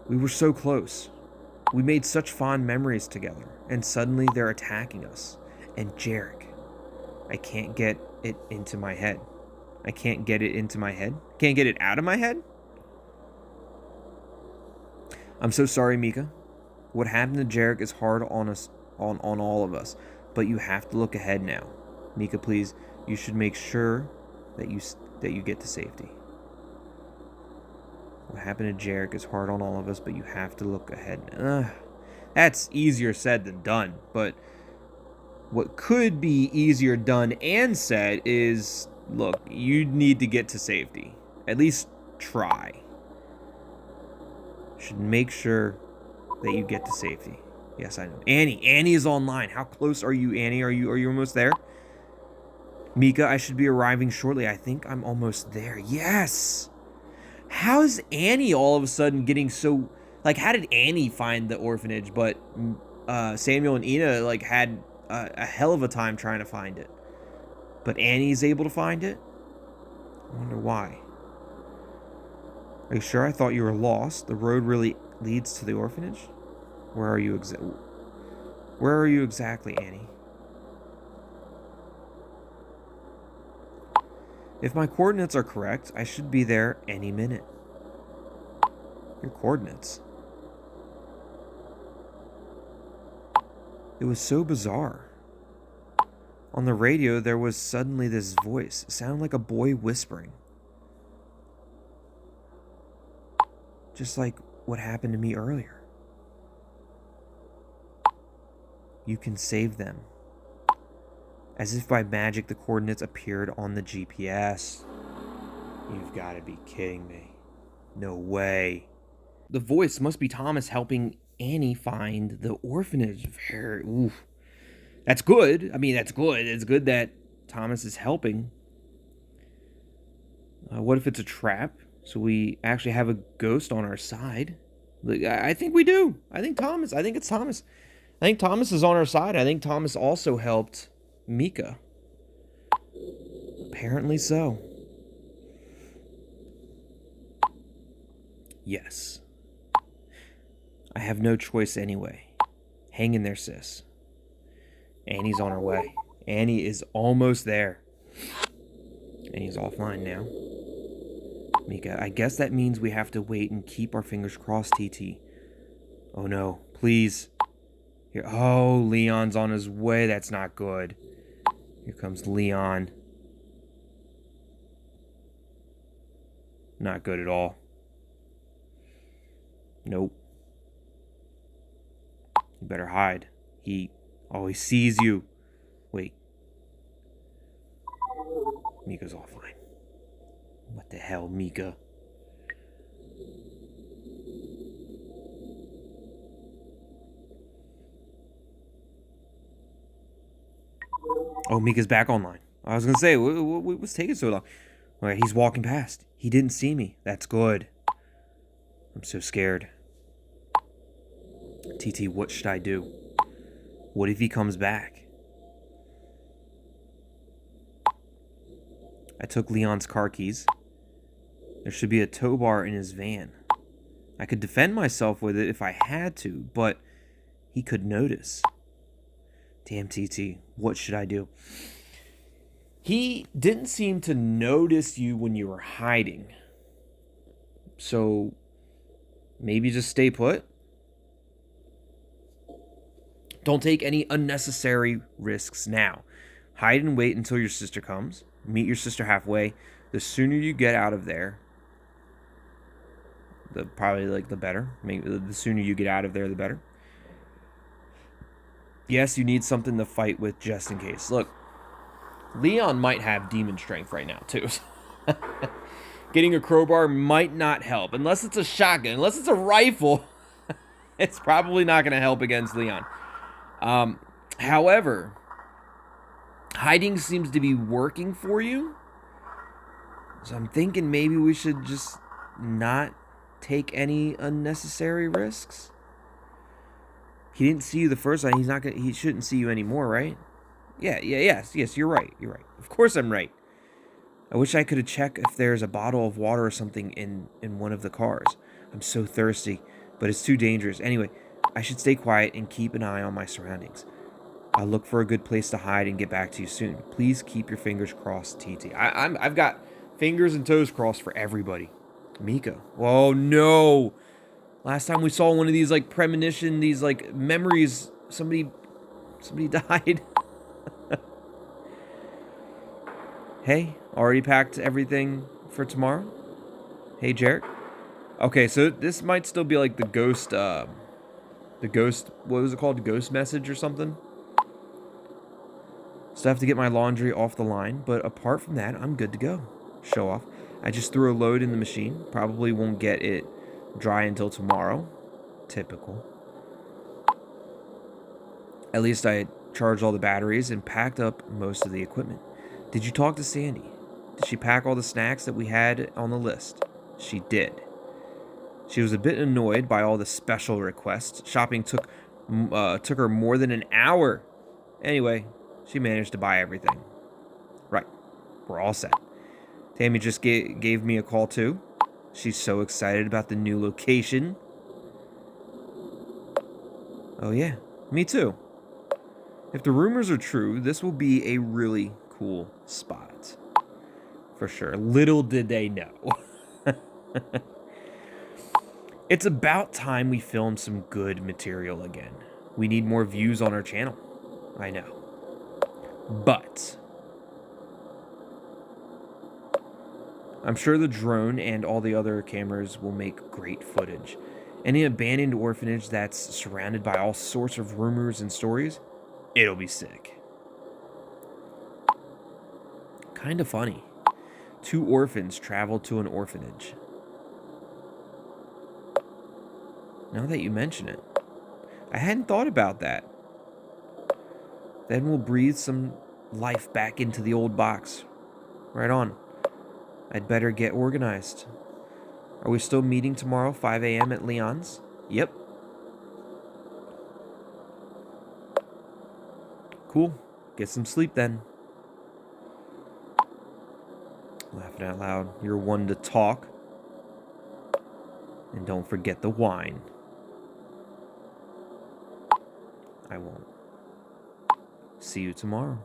A: were so close. We made such fond memories together. And suddenly they're attacking us. And Jarek. I can't get it into my head. I can't get it into my head. Can't get it out of my head? I'm so sorry, Mika. What happened to Jarek is hard on us, on all of us. But you have to look ahead now. Mika, please, you should make sure that you get to safety. What happened to Jarek is hard on all of us, but you have to look ahead. That's easier said than done. But what could be easier done and said is, look, you need to get to safety. At least try. Should make sure that you get to safety. Yes, I know. Annie is online. How close are you, Annie? Are you almost there? Mika, I should be arriving shortly. I think I'm almost there. Yes! How is Annie all of a sudden getting so... Like, how did Annie find the orphanage, but Samuel and Ina, like, had a hell of a time trying to find it? But Annie's able to find it? I wonder why. Are you sure? I thought you were lost. The road really leads to the orphanage? Where are you exactly, Annie? If my coordinates are correct, I should be there any minute. Your coordinates? It was so bizarre. On the radio, there was suddenly this voice. It sounded like a boy whispering. Just like what happened to me earlier. You can save them. As if by magic, the coordinates appeared on the GPS. You've got to be kidding me. No way. The voice must be Thomas helping Annie find the orphanage. Oof. That's good. I mean, that's good. It's good that Thomas is helping. What if it's a trap? So we actually have a ghost on our side? I think we do. I think it's Thomas. I think Thomas is on our side. I think Thomas also helped Mika. Apparently so. Yes. I have no choice anyway. Hang in there, sis. Annie's on her way. Annie is almost there. Annie's offline now. Mika, I guess that means we have to wait and keep our fingers crossed, TT. Oh no, please. Here, oh, Leon's on his way. That's not good. Here comes Leon. Not good at all. Nope. You better hide. He Oh, he sees you. Wait. Mika's offline. What the hell, Mika? Oh, Mika's back online. I was gonna say, what's taking so long? All right, he's walking past. He didn't see me. That's good. I'm so scared. TT, what should I do? What if he comes back? I took Leon's car keys. There should be a tow bar in his van. I could defend myself with it if I had to, but he could notice. Damn, TT, what should I do? He didn't seem to notice you when you were hiding. So, maybe just stay put? Don't take any unnecessary risks now. Hide and wait until your sister comes. Meet your sister halfway. The sooner you get out of there, the better. Maybe the sooner you get out of there, the better. Yes, you need something to fight with just in case. Look, Leon might have demon strength right now, too. Getting a crowbar might not help. Unless it's a shotgun. Unless it's a rifle, it's probably not going to help against Leon. However, hiding seems to be working for you. So I'm thinking maybe we should just not take any unnecessary risks. He didn't see you the first time. He shouldn't see you anymore, right? Yes, you're right. Of course I'm right. I wish I could have checked if there's a bottle of water or something in one of the cars. I'm so thirsty, but it's too dangerous. Anyway, I should stay quiet and keep an eye on my surroundings. I'll look for a good place to hide and get back to you soon. Please keep your fingers crossed, TT. I've got fingers and toes crossed for everybody. Mika. Oh no. Last time we saw one of these like premonition, these like memories, somebody died. Hey, already packed everything for tomorrow? Hey, Jarek. Okay, so this might still be like the ghost, what was it called? Ghost message or something? Still have to get my laundry off the line, but apart from that, I'm good to go. Show off. I just threw a load in the machine. Probably won't get it dry until tomorrow. Typical. At least I charged all the batteries and packed up most of the equipment. Did you talk to Sandy? Did she pack all the snacks that we had on the list? She did. She was a bit annoyed by all the special requests. Shopping took her more than an hour. Anyway, she managed to buy everything. Right. We're all set. Tammy just gave me a call too. She's so excited about the new location. Oh yeah, me too. If the rumors are true, this will be a really cool spot. For sure. Little did they know. It's about time we filmed some good material again. We need more views on our channel. I know. But I'm sure the drone and all the other cameras will make great footage. Any abandoned orphanage that's surrounded by all sorts of rumors and stories, it'll be sick. Kinda funny. 2 orphans traveled to an orphanage. Now that you mention it, I hadn't thought about that. Then we'll breathe some life back into the old box. Right on. I'd better get organized. Are we still meeting tomorrow, 5 a.m. at Leon's? Yep. Cool. Get some sleep then. Laughing out loud. You're one to talk. And don't forget the wine. I won't. See you tomorrow.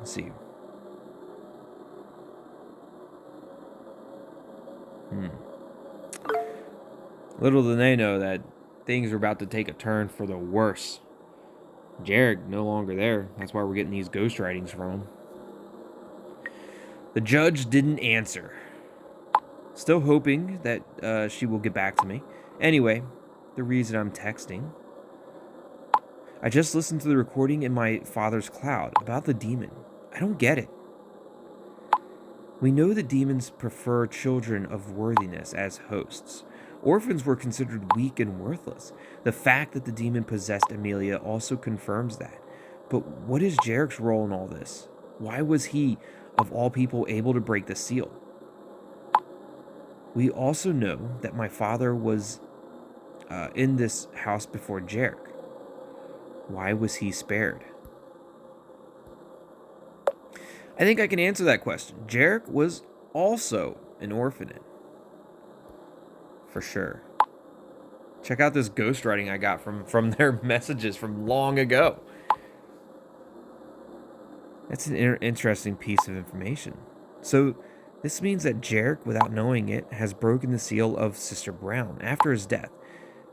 A: See you. Little do they know that things are about to take a turn for the worse. Jared no longer there. That's why we're getting these ghost writings from him. The judge didn't answer. Still hoping that she will get back to me. Anyway, the reason I'm texting. I just listened to the recording in my father's cloud about the demon. I don't get it. We know that demons prefer children of worthiness as hosts. Orphans were considered weak and worthless. The fact that the demon possessed Amelia also confirms that. But what is Jarek's role in all this? Why was he, of all people, able to break the seal? We also know that my father was in this house before Jarek. Why was he spared? I think I can answer that question. Jarek was also an orphanage. For sure. Check out this ghostwriting I got from their messages from long ago. That's an interesting piece of information. So, this means that Jarek, without knowing it, has broken the seal of Sister Brown. After his death,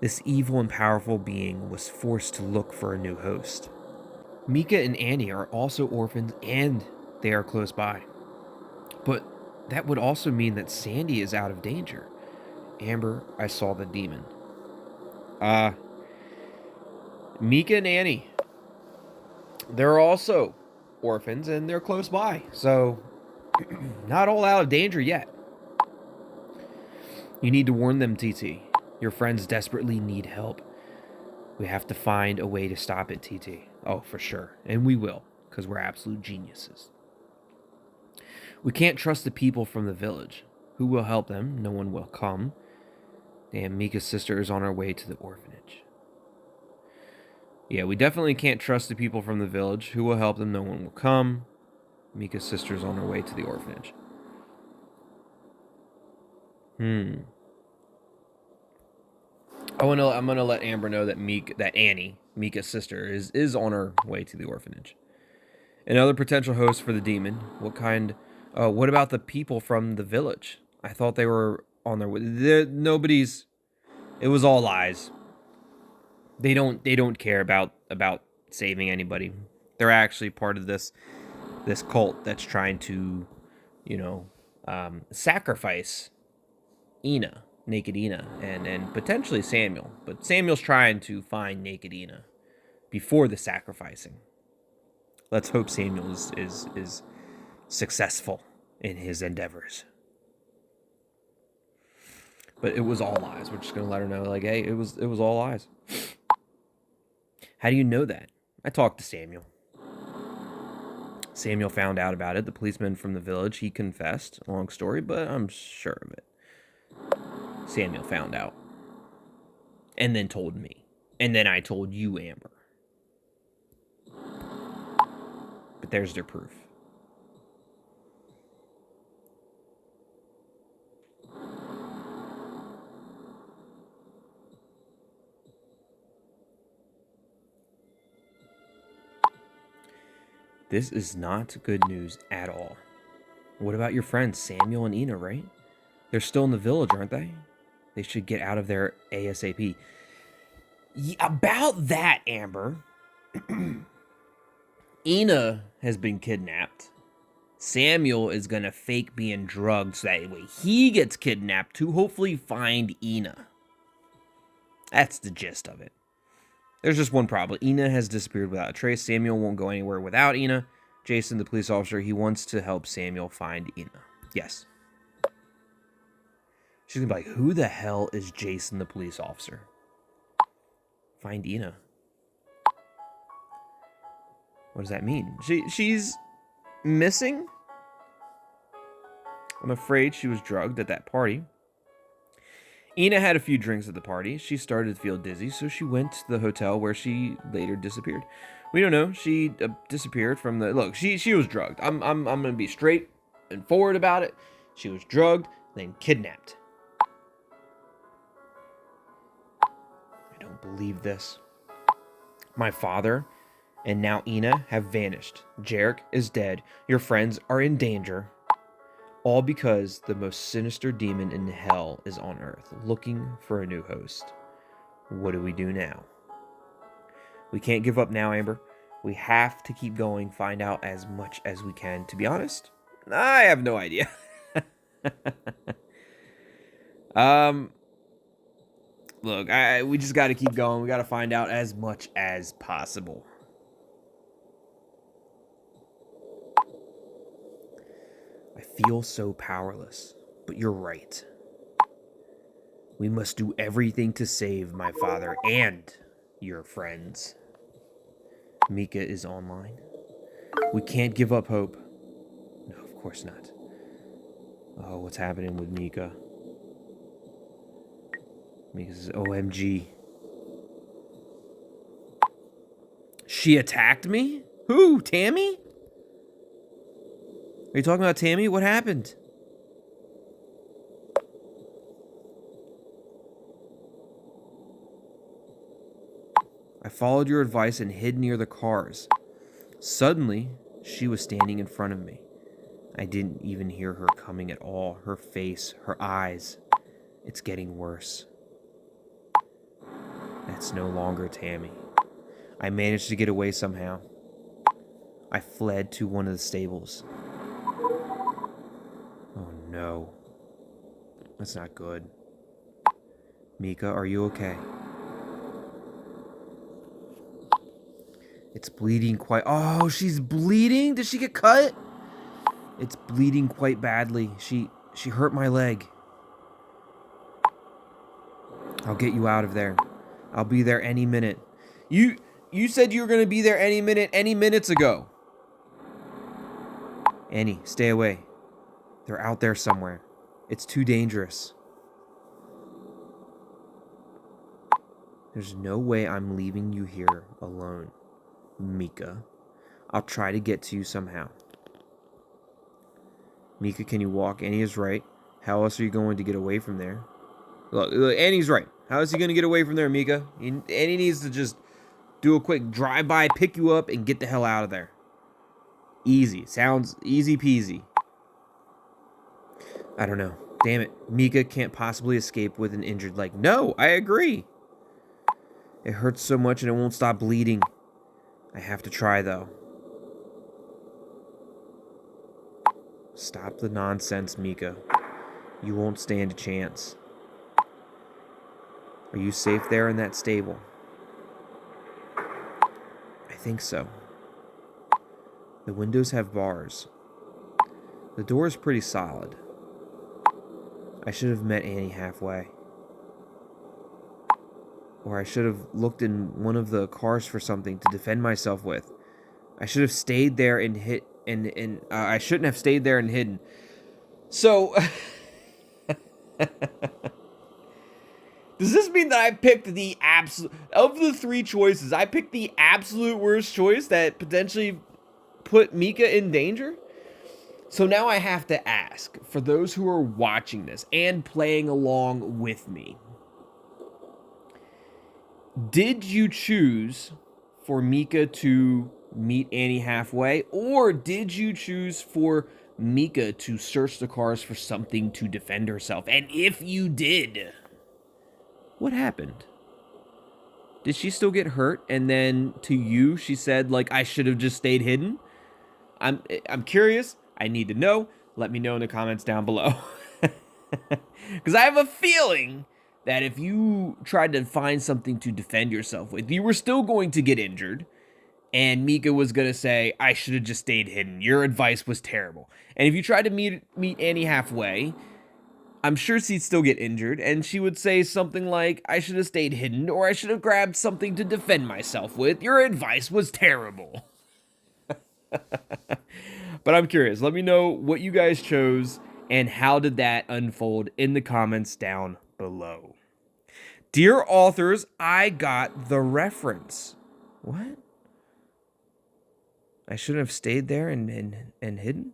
A: this evil and powerful being was forced to look for a new host. Mika and Anni are also orphans, and they are close by. But that would also mean that Sandy is out of danger. Amber, I saw the demon. Mika and Anni, they're also orphans, and they're close by. So, not all out of danger yet. You need to warn them, TT. Your friends desperately need help. We have to find a way to stop it, TT. Oh, for sure. And we will, because we're absolute geniuses. We can't trust the people from the village. Who will help them? No one will come. Damn, Mika's sister is on her way to the orphanage. Yeah, we definitely can't trust the people from the village. Who will help them? No one will come. Mika's sister is on her way to the orphanage. I'm gonna let Amber know that Anni, Mika's sister, is on her way to the orphanage. Another potential host for the demon. What kind? What about the people from the village? I thought they were on their way. Nobody's. It was all lies. They don't care about saving anybody. They're actually part of this cult that's trying to, sacrifice Naked Ina, and potentially Samuel. But Samuel's trying to find Naked Ina before the sacrificing. Let's hope Samuel is successful in his endeavors. But it was all lies. We're just gonna let her know, like, hey, it was all lies. How do you know that? I talked to Samuel. Samuel found out about it. The policeman from the village, he confessed. Long story, but I'm sure of it. Samuel found out. And then told me. And then I told you, Amber. But there's their proof. This is not good news at all. What about your friends, Samuel and Ina, right? They're still in the village, aren't they? They should get out of there ASAP. About that, Amber. Ina has been kidnapped. Samuel is going to fake being drugged so that way he gets kidnapped to hopefully find Ina. That's the gist of it. There's just one problem. Ina has disappeared without a trace. Samuel won't go anywhere without Ina. Jason, the police officer, he wants to help Samuel find Ina. Yes. She's going to be like, who the hell is Jason, the police officer? Find Ina. What does that mean? She's missing? I'm afraid she was drugged at that party. Ina had a few drinks at the party. She started to feel dizzy, so she went to the hotel where she later disappeared. We don't know. She disappeared from the... Look, she was drugged. I'm going to be straight and forward about it. She was drugged, then kidnapped. I don't believe this. My father and now Ina have vanished. Jarek is dead. Your friends are in danger. All because the most sinister demon in hell is on Earth, looking for a new host. What do we do now? We can't give up now, Amber. We have to keep going, find out as much as we can. To be honest, I have no idea. Look, we just got to keep going. We got to find out as much as possible. I feel so powerless, but you're right. We must do everything to save my father and your friends. Mika is online. We can't give up hope. No, of course not. Oh, what's happening with Mika? Mika says, OMG. She attacked me? Who? Tammy? Are you talking about Tammy? What happened? I followed your advice and hid near the cars. Suddenly, she was standing in front of me. I didn't even hear her coming at all. Her face, her eyes. It's getting worse. That's no longer Tammy. I managed to get away somehow. I fled to one of the stables. Oh no. That's not good. Mika, are you okay? It's bleeding quite... Oh, she's bleeding? Did she get cut? It's bleeding quite badly. She hurt my leg. I'll get you out of there. I'll be there any minute. You said you were going to be there any minutes ago. Annie, stay away. They're out there somewhere. It's too dangerous. There's no way I'm leaving you here alone, Mika. I'll try to get to you somehow. Mika, can you walk? Annie is right. How else are you going to get away from there? Look, Annie's right. How is he going to get away from there, Mika? Annie needs to just do a quick drive-by, pick you up, and get the hell out of there. Easy. Sounds easy peasy. I don't know. Damn it. Mika can't possibly escape with an injured leg. No, I agree. It hurts so much and it won't stop bleeding. I have to try, though. Stop the nonsense, Mika. You won't stand a chance. Are you safe there in that stable? I think so. The windows have bars. The door is pretty solid. I should have met Annie halfway. Or I should have looked in one of the cars for something to defend myself with. I should have stayed there and I shouldn't have stayed there and hidden. So, does this mean that I picked the absolute... Of the three choices, I picked the absolute worst choice that potentially put Mika in danger? So now I have to ask, for those who are watching this and playing along with me, did you choose for Mika to meet Annie halfway, or did you choose for Mika to search the cars for something to defend herself? And if you did, what happened? Did she still get hurt? And then to you, she said, like, I should have just stayed hidden? I'm curious. I need to know. Let me know in the comments down below. Because I have a feeling that if you tried to find something to defend yourself with, you were still going to get injured. And Mika was going to say, I should have just stayed hidden. Your advice was terrible. And if you tried to meet Annie halfway, I'm sure she'd still get injured. And she would say something like, I should have stayed hidden, or I should have grabbed something to defend myself with. Your advice was terrible. But I'm curious. Let me know what you guys chose and how did that unfold in the comments down below. Dear authors, I got the reference. What? I shouldn't have stayed there and hidden?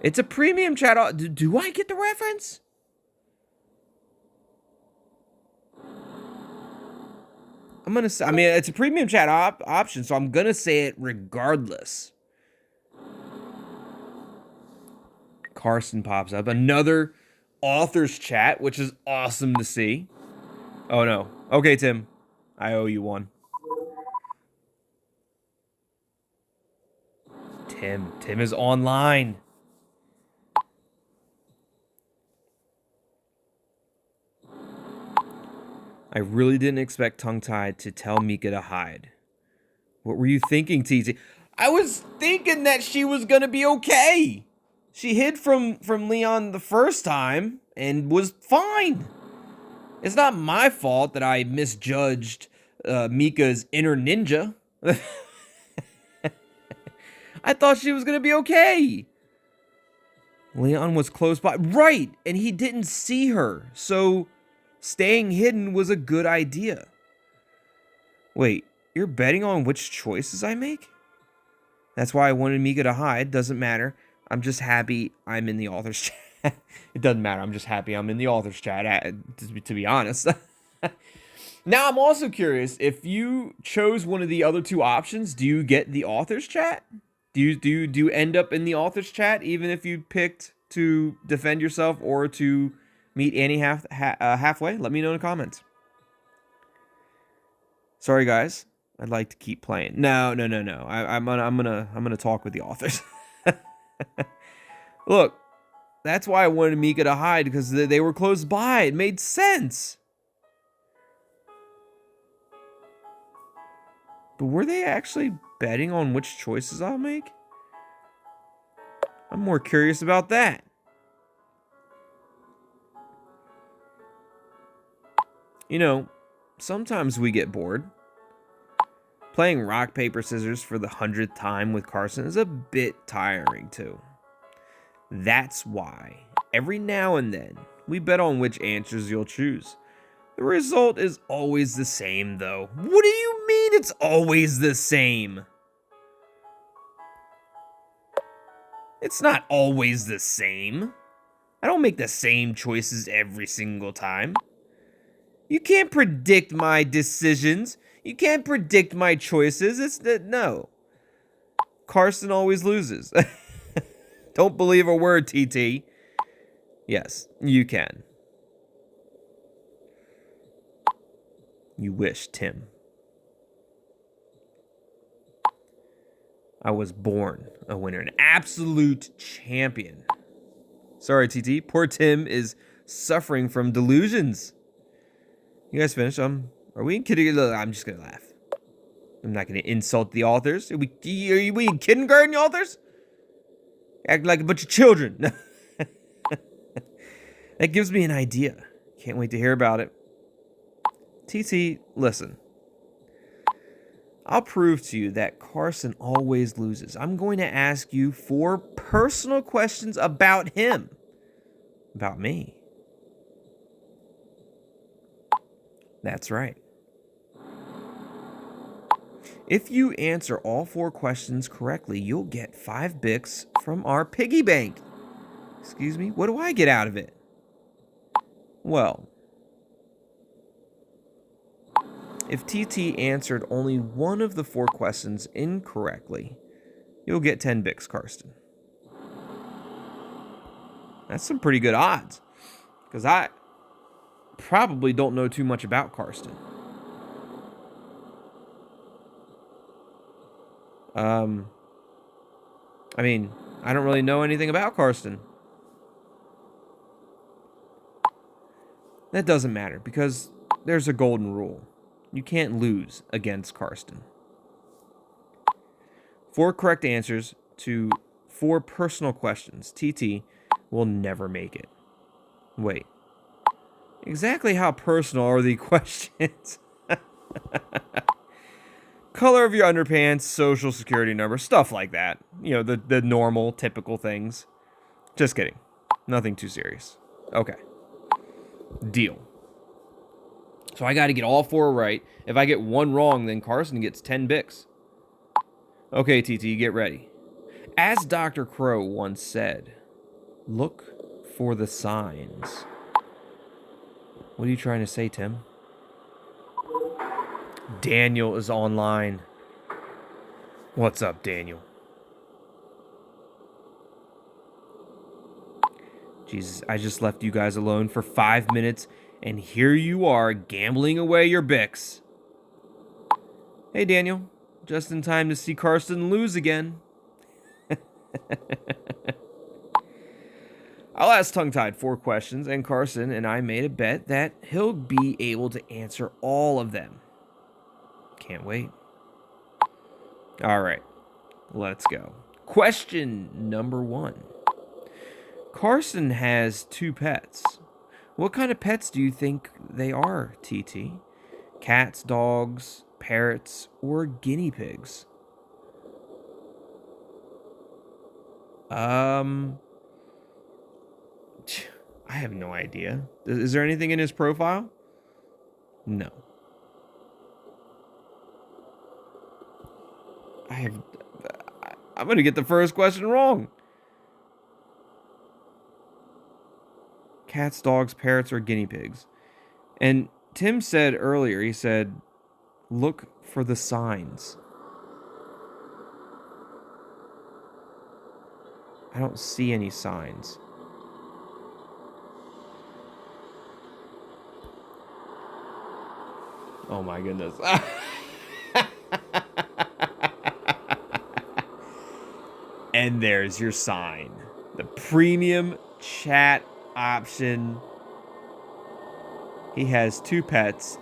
A: It's a premium chat. Do I get the reference? I'm going to say, I mean, it's a premium chat option, so I'm going to say it regardless. Carsten pops up. Another author's chat, which is awesome to see. Oh, no. Okay, Tim. I owe you one. Tim is online. I really didn't expect Tongue-Tied to tell Mika to hide. What were you thinking, TT? I was thinking that she was gonna be okay. She hid from Leon the first time and was fine. It's not my fault that I misjudged Mika's inner ninja. I thought she was gonna be okay. Leon was close by. Right, and he didn't see her, so staying hidden was a good idea. Wait, you're betting on which choices I make? That's why I wanted Mika to hide. Doesn't matter. I'm just happy I'm in the author's chat. It doesn't matter. I'm just happy I'm in the author's chat, to be honest. Now, I'm also curious, if you chose one of the other two options, do you get the author's chat? Do you end up in the author's chat, even if you picked to defend yourself or to meet Annie halfway? Let me know in the comments. Sorry, guys. I'd like to keep playing. No. I'm gonna talk with the authors. Look, that's why I wanted Mika to hide, because they were close by. It made sense. But were they actually betting on which choices I'll make? I'm more curious about that. You know, sometimes we get bored. Playing rock, paper, scissors for the 100th time with Carsten is a bit tiring too. That's why, every now and then, we bet on which answers you'll choose. The result is always the same, though. What do you mean it's always the same? It's not always the same. I don't make the same choices every single time. You can't predict my decisions. You can't predict my choices. No. Carsten always loses. Don't believe a word, TT. Yes, you can. You wish, Tim. I was born a winner, an absolute champion. Sorry, TT. Poor Tim is suffering from delusions. You guys finished? Are we kidding? I'm just gonna laugh. I'm not gonna insult the authors. Are we in kindergarten, authors? Act like a bunch of children. That gives me an idea. Can't wait to hear about it. TT, listen. I'll prove to you that Carsten always loses. I'm going to ask you 4 personal questions about him. About me. That's right. If you answer all 4 questions correctly, you'll get 5 bics from our piggy bank. Excuse me? What do I get out of it? Well, if TT answered only one of the 4 questions incorrectly, you'll get 10 bics, Carsten. That's some pretty good odds, because I probably don't know too much about Carsten. I mean, I don't really know anything about Carsten. That doesn't matter, because there's a golden rule. You can't lose against Carsten. 4 correct answers to 4 personal questions. TT will never make it. Wait. Exactly how personal are the questions? Color of your underpants, social security number, stuff like that. You know, the normal, typical things. Just kidding. Nothing too serious. Okay. Deal. So I got to get all 4 right. If I get 1 wrong, then Carsten gets 10 bics. Okay, TT, get ready. As Dr. Crow once said, look for the signs. What are you trying to say, Tim? Daniel is online. What's up, Daniel? Jesus, I just left you guys alone for 5 minutes, and here you are gambling away your bics. Hey, Daniel. Just in time to see Carsten lose again. I'll ask Tongue-Tied 4 questions, and Carsten and I made a bet that he'll be able to answer all of them. Can't wait. All right, let's go. Question number 1. Carsten has 2 pets. What kind of pets do you think they are, TT? Cats, dogs, parrots, or guinea pigs? I have no idea. Is there anything in his profile? No. I'm going to get the first question wrong. Cats, dogs, parrots, or guinea pigs? And Tim said earlier, he said, look for the signs. I don't see any signs. Oh my goodness. And there's your sign. The premium chat option. He has 2 pets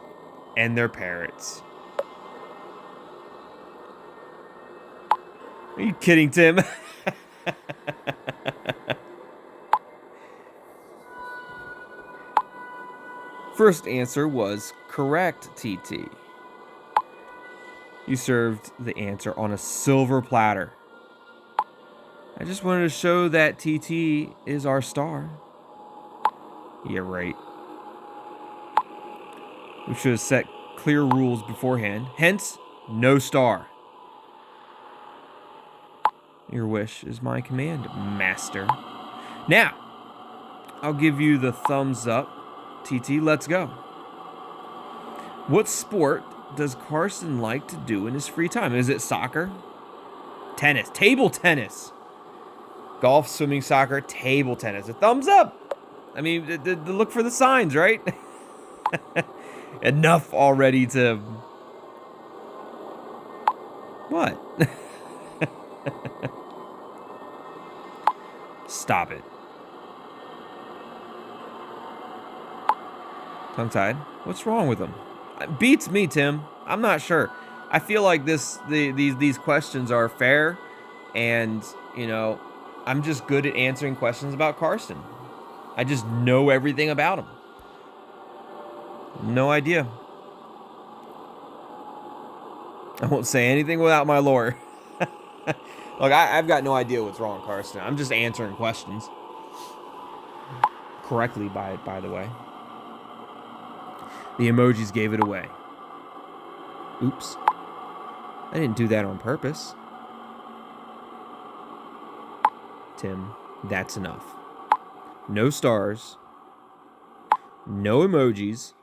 A: and their parrots. Are you kidding, Tim? First answer was correct, TT. You served the answer on a silver platter. I just wanted to show that TT is our star. Yeah, right. We should have set clear rules beforehand. Hence, no star. Your wish is my command, master. Now, I'll give you the thumbs up. TT, let's go. What sport does Carsten like to do in his free time? Is it soccer? Tennis. Table tennis. Golf, swimming, soccer, table tennis. A thumbs up. I mean, look for the signs, right? Enough already to... What? Stop it. Tongue-tied. What's wrong with him? It beats me, Tim. I'm not sure. I feel like these questions are fair, and you know, I'm just good at answering questions about Carsten. I just know everything about him. No idea. I won't say anything without my lore. Look, I've got no idea what's wrong, Carsten. I'm just answering questions. Correctly, by the way. The emojis gave it away. Oops. I didn't do that on purpose. Tim, that's enough. No stars. No emojis.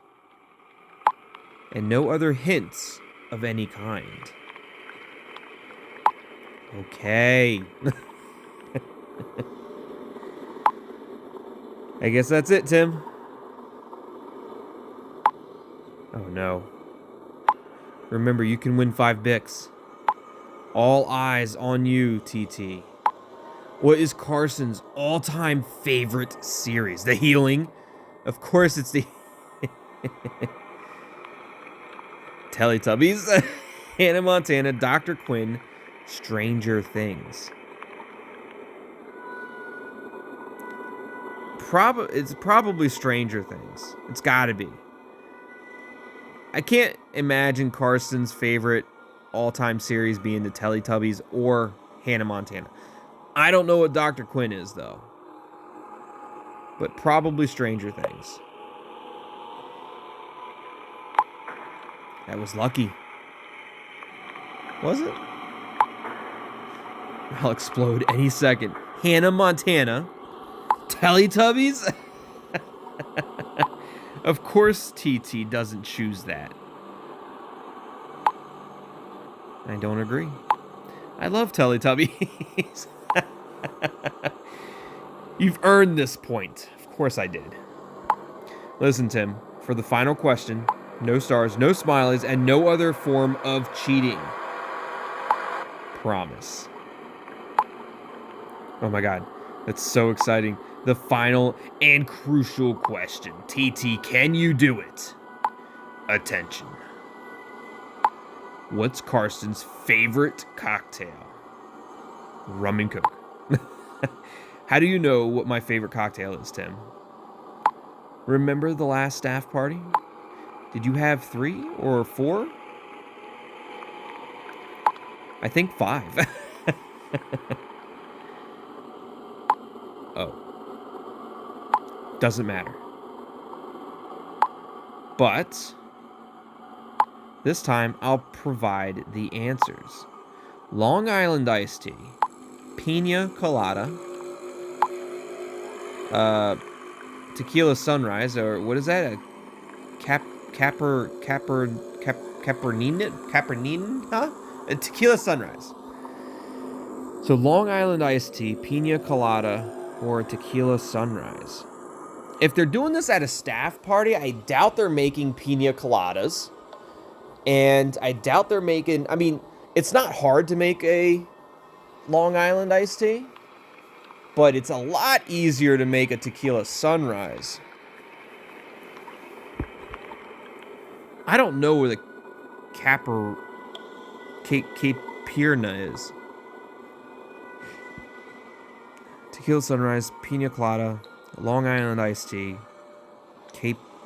A: And no other hints of any kind. Okay. I guess that's it, Tim. Oh no. Remember, you can win 5 bics. All eyes on you, TT. What is Carsten's all-time favorite series? The Healing? Of course it's the... Teletubbies, Hannah Montana, Dr. Quinn, Stranger Things. It's probably Stranger Things. It's gotta be. I can't imagine Carsten's favorite all-time series being the Teletubbies or Hannah Montana. I don't know what Dr. Quinn is, though. But probably Stranger Things. That was lucky. Was it? I'll explode any second. Hannah Montana. Teletubbies? Of course TT doesn't choose that. I don't agree. I love Teletubbies. You've earned this point. Of course I did. Listen, Tim, for the final question, no stars, no smileys, and no other form of cheating. Promise. Oh my God. That's so exciting. The final and crucial question. TT, can you do it? Attention. What's Carsten's favorite cocktail? Rum and Coke. How do you know what my favorite cocktail is, Tim? Remember the last staff party? Did you have 3 or 4? I think 5. Oh. Doesn't matter. But this time I'll provide the answers. Long Island iced tea, pina colada, tequila sunrise, or what is that? A capernine, huh? A tequila sunrise. So Long Island iced tea, pina colada, or a tequila sunrise. If they're doing this at a staff party, I doubt they're making pina coladas. And I doubt they're making... I mean, it's not hard to make a Long Island iced tea. But it's a lot easier to make a tequila sunrise. I don't know where the Capirna is. Tequila sunrise, pina colada, Long Island iced tea,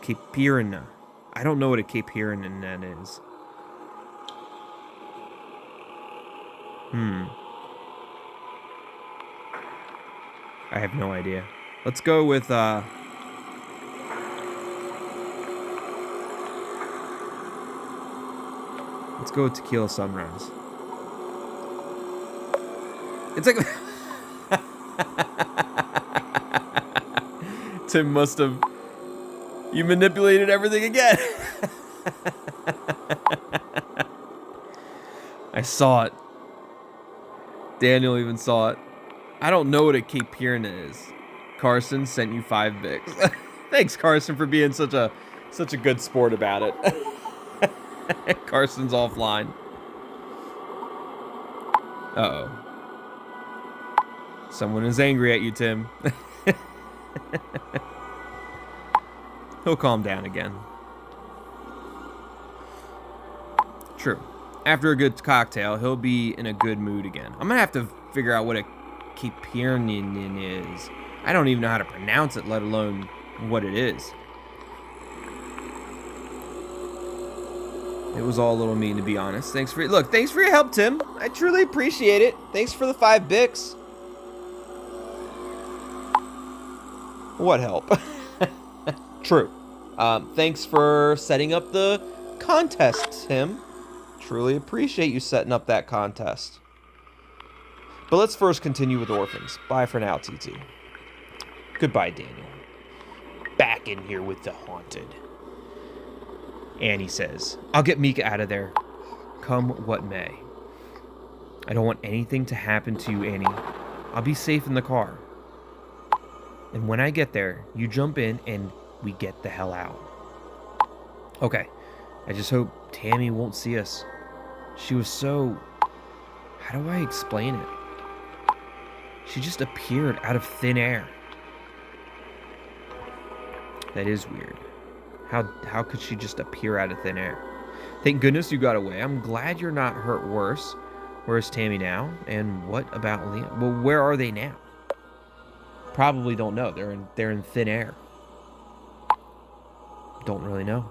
A: Capirna. I don't know what a Capirna is. I have no idea. Let's go with tequila sunrise. It's like Tim must have... You manipulated everything again. I saw it. Daniel even saw it. I don't know what a Capirna is. Carsten sent you 5 bics. Thanks, Carsten, for being such a good sport about it. Carsten's offline. Uh-oh. Someone is angry at you, Tim. He'll calm down again. True. After a good cocktail, he'll be in a good mood again. I'm gonna have to figure out what a Capirnin is. I don't even know how to pronounce it, let alone what it is. It was all a little mean, to be honest. Thanks for your help, Tim. I truly appreciate it. Thanks for the 5 bics. What help? True. Thanks for setting up the contest, Tim. Truly appreciate you setting up that contest. But let's first continue with Orphans. Bye for now, TT. Goodbye, Daniel. Back in here with the haunted. Annie says, I'll get Mika out of there, come what may. I don't want anything to happen to you, Annie. I'll be safe in the car. And when I get there, you jump in and we get the hell out. Okay. I just hope Tammy won't see us. She was so... How do I explain it? She just appeared out of thin air. That is weird. How could she just appear out of thin air? Thank goodness you got away. I'm glad you're not hurt worse. Where's Tammy now? And what about Liam? Well, where are they now? Probably don't know. They're in thin air. Don't really know.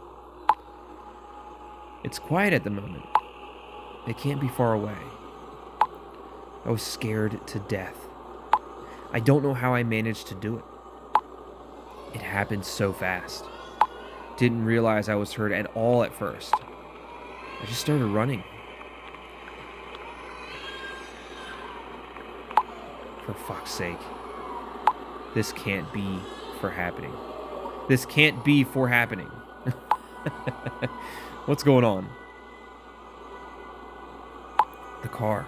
A: It's quiet at the moment. They can't be far away. I was scared to death. I don't know how I managed to do it. It happened so fast. Didn't realize I was hurt at all at first. I just started running. For fuck's sake. This can't be for happening. This can't be for happening. What's going on? The car.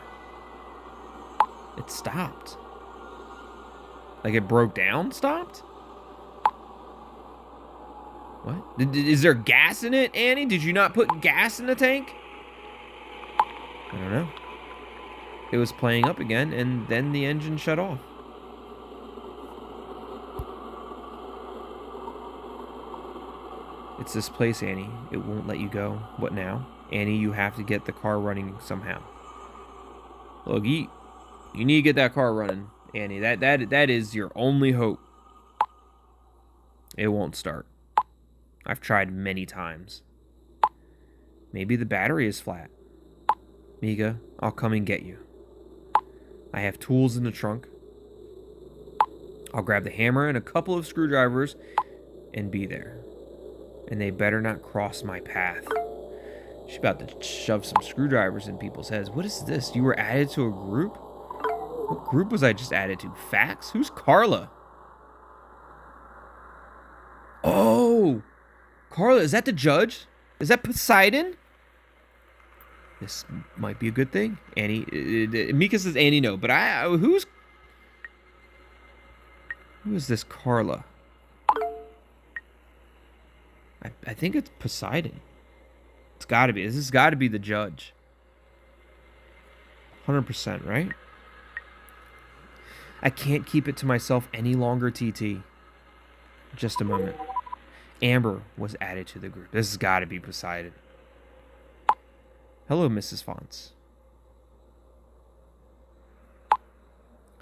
A: It stopped. Like it broke down, stopped? What? Is there gas in it, Annie? Did you not put gas in the tank? I don't know. It was playing up again, and then the engine shut off. It's this place, Annie. It won't let you go. What now? Annie, you have to get the car running somehow. Look, you need to get that car running, Annie. That is your only hope. It won't start. I've tried many times. Maybe the battery is flat. Mika, I'll come and get you. I have tools in the trunk. I'll grab the hammer and a couple of screwdrivers and be there. And they better not cross my path. She's about to shove some screwdrivers in people's heads. What is this? You were added to a group? What group was I just added to? Facts? Who's Carla? Oh! Carla, is that the judge? Is that Poseidon? This might be a good thing. Annie, Mika says Annie no, but who is this Carla? I think it's Poseidon. It's got to be. This has got to be the judge. 100%, right? I can't keep it to myself any longer, TT. Just a moment. Amber was added to the group. This has got to be Poseidon. Hello, Mrs. Fontz.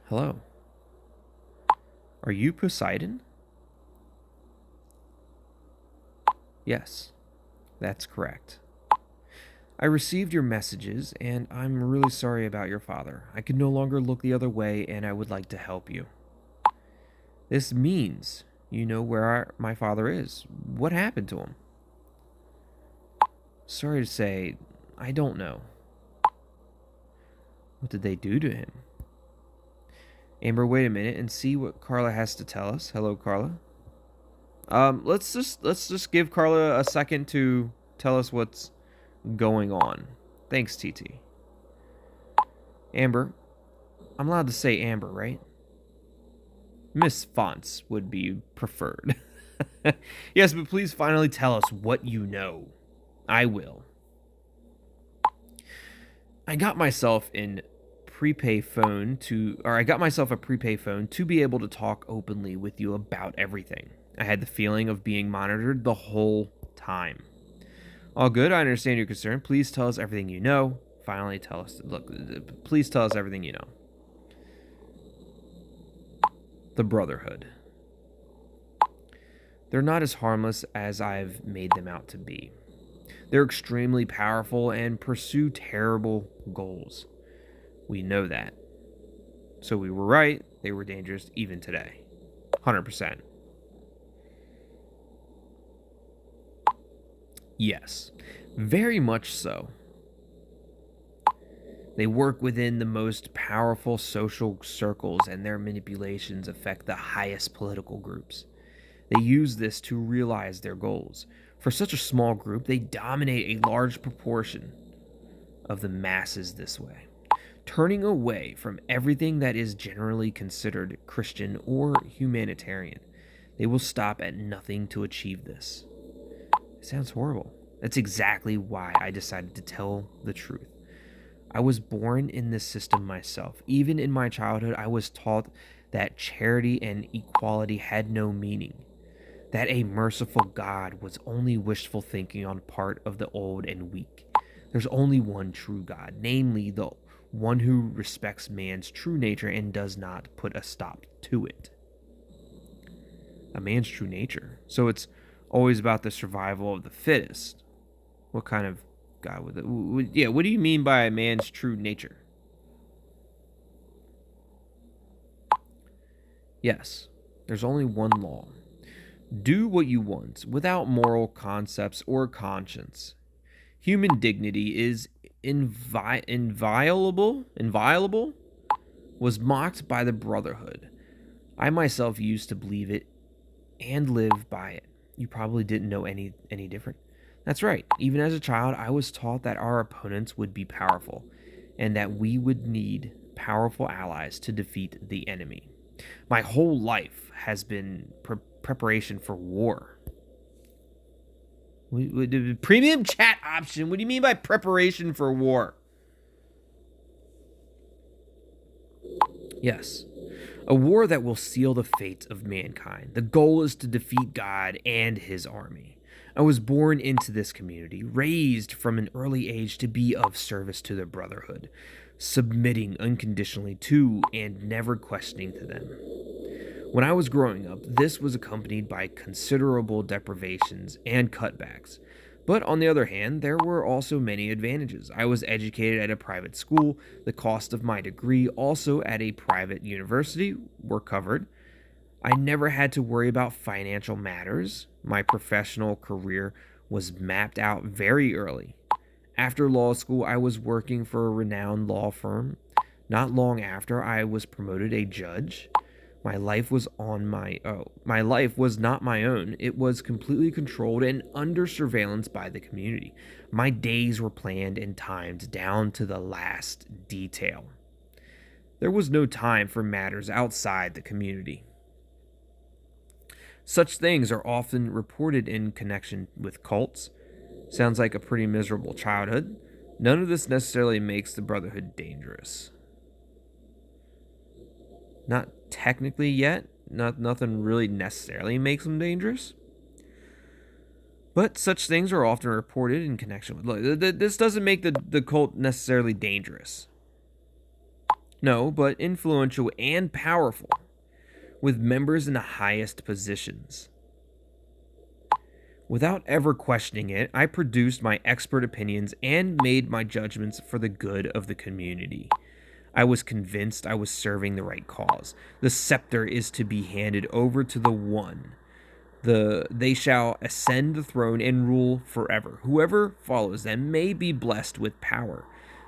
A: Hello. Are you Poseidon? Yes, that's correct. I received your messages, and I'm really sorry about your father. I can no longer look the other way, and I would like to help you. This means you know where my father is. What happened to him? Sorry to say, I don't know. What did they do to him? Amber, wait a minute and see what Carla has to tell us. Hello, Carla. Let's just give Carla a second to tell us what's going on. Thanks, TT. Amber, I'm allowed to say Amber, right? Miss Fontz would be preferred. Yes, but please finally tell us what you know. I will. I got myself a prepay phone to be able to talk openly with you about everything. I had the feeling of being monitored the whole time. All good, I understand your concern. Please tell us everything you know. Finally tell us, please tell us everything you know. The Brotherhood. They're not as harmless as I've made them out to be. They're extremely powerful and pursue terrible goals. We know that. So we were right. They were dangerous even today. 100%. Yes, very much so. They work within the most powerful social circles, and their manipulations affect the highest political groups. They use this to realize their goals. For such a small group, they dominate a large proportion of the masses this way, turning away from everything that is generally considered Christian or humanitarian. They will stop at nothing to achieve this. It sounds horrible. That's exactly why I decided to tell the truth. I was born in this system myself. Even in my childhood, I was taught that charity and equality had no meaning, that a merciful God was only wishful thinking on part of the old and weak. There's only one true God, namely the one who respects man's true nature and does not put a stop to it. A man's true nature. So it's always about the survival of the fittest. What kind of God would it? Yeah, what do you mean by a man's true nature? Yes, there's only one law. Do what you want without moral concepts or conscience. Human dignity is inviolable, was mocked by the Brotherhood. I myself used to believe it and live by it. You probably didn't know any different. That's right. Even as a child, I was taught that our opponents would be powerful and that we would need powerful allies to defeat the enemy. My whole life has been preparation for war. Premium chat option. What do you mean by preparation for war? Yes. A war that will seal the fate of mankind. The goal is to defeat God and his army. I was born into this community, raised from an early age to be of service to the brotherhood, submitting unconditionally to and never questioning to them. When I was growing up, this was accompanied by considerable deprivations and cutbacks. But on the other hand, there were also many advantages. I was educated at a private school, the cost of my degree also at a private university were covered. I never had to worry about financial matters. My professional career was mapped out very early. After law school, I was working for a renowned law firm. Not long after, I was promoted a judge. My life was my life was not my own. It was completely controlled and under surveillance by the community. My days were planned and timed down to the last detail. There was no time for matters outside the community. Such things are often reported in connection with cults. Sounds like a pretty miserable childhood. None of this necessarily makes the brotherhood dangerous. Not technically yet. Nothing really necessarily makes them dangerous. But such things are often reported in connection with... Look, this doesn't make the cult necessarily dangerous. No, but influential and powerful, with members in the highest positions. Without ever questioning it, I produced my expert opinions and made my judgments for the good of the community. I was convinced I was serving the right cause. The scepter is to be handed over to the one. They shall ascend the throne and rule forever. Whoever follows them may be blessed with power.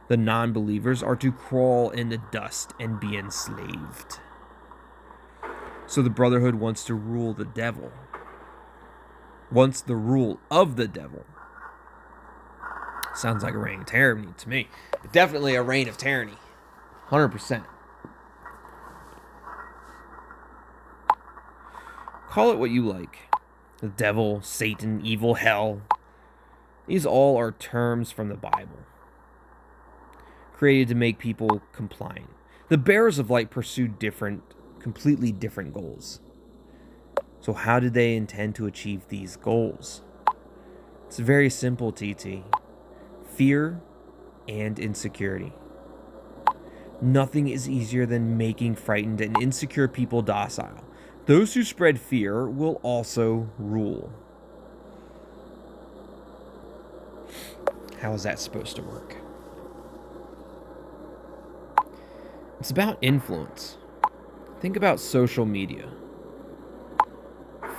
A: The non-believers are to crawl in the dust and be enslaved. So the brotherhood wants to rule the devil. Wants the rule of the devil. Sounds like a reign of tyranny to me. Definitely a reign of tyranny. 100%. Call it what you like. The devil, Satan, evil, hell. These all are terms from the Bible, created to make people compliant. The bearers of light pursue completely different goals. So how did they intend to achieve these goals? It's very simple, TT. Fear and insecurity. Nothing is easier than making frightened and insecure people docile. Those who spread fear will also rule. How is that supposed to work? It's about influence. Think about social media.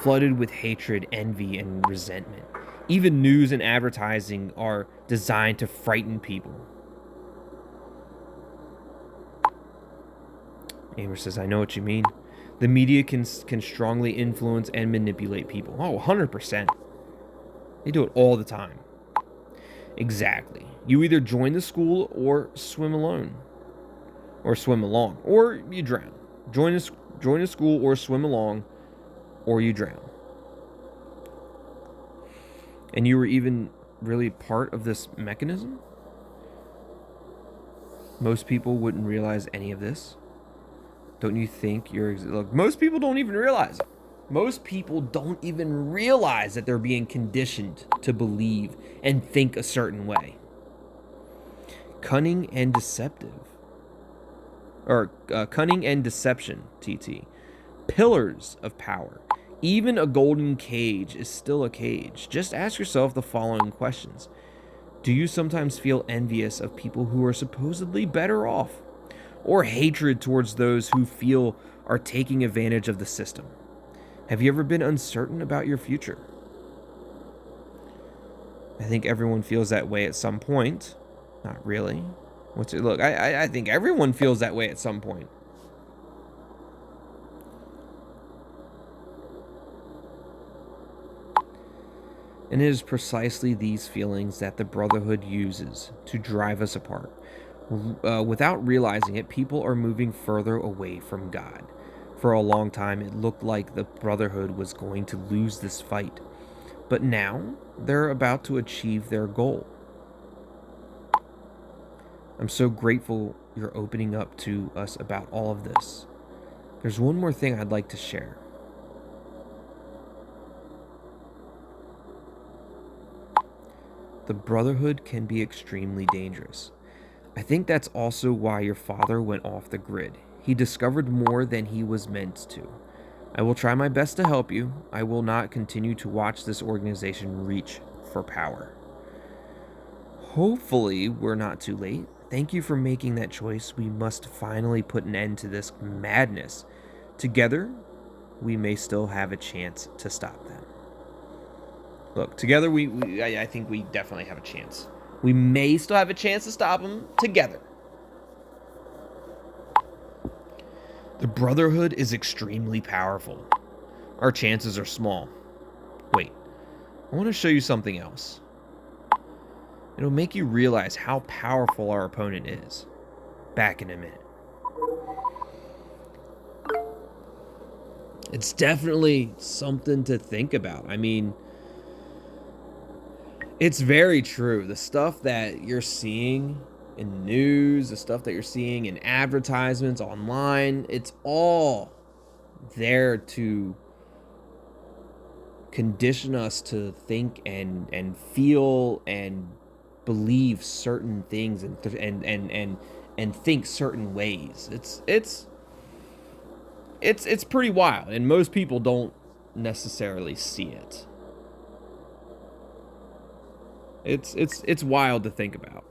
A: Flooded with hatred, envy, and resentment. Even news and advertising are designed to frighten people. Amber says, I know what you mean. The media can strongly influence and manipulate people. Oh, 100%. They do it all the time. Exactly. You either join the school or swim alone. Or swim along. Or you drown. Join a school or swim along, or you drown. And you were even really part of this mechanism? Most people wouldn't realize any of this. Don't you think look, most people don't even realize it. Most people don't even realize that they're being conditioned to believe and think a certain way. Cunning and deception, TT. Pillars of power. Even a golden cage is still a cage. Just ask yourself the following questions. Do you sometimes feel envious of people who are supposedly better off? Or hatred towards those who feel are taking advantage of the system? Have you ever been uncertain about your future? I think everyone feels that way at some point. Not really. Look, I think everyone feels that way at some point. And it is precisely these feelings that the Brotherhood uses to drive us apart. Without realizing it, people are moving further away from God. For a long time, it looked like the Brotherhood was going to lose this fight. But now, they're about to achieve their goal. I'm so grateful you're opening up to us about all of this. There's one more thing I'd like to share. The Brotherhood can be extremely dangerous. I think that's also why your father went off the grid. He discovered more than he was meant to. I will try my best to help you. I will not continue to watch this organization reach for power. Hopefully, we're not too late. Thank you for making that choice. We must finally put an end to this madness. Together, we may still have a chance to stop them. Look, together, I think we definitely have a chance. We may still have a chance to stop them together. The Brotherhood is extremely powerful. Our chances are small. Wait, I want to show you something else. It'll make you realize how powerful our opponent is. Back in a minute. It's definitely something to think about. I mean, it's very true. The stuff that you're seeing in the news, the stuff that you're seeing in advertisements online, it's all there to condition us to think and feel and believe certain things and think certain ways. It's pretty wild, and most people don't necessarily see it. It's wild to think about.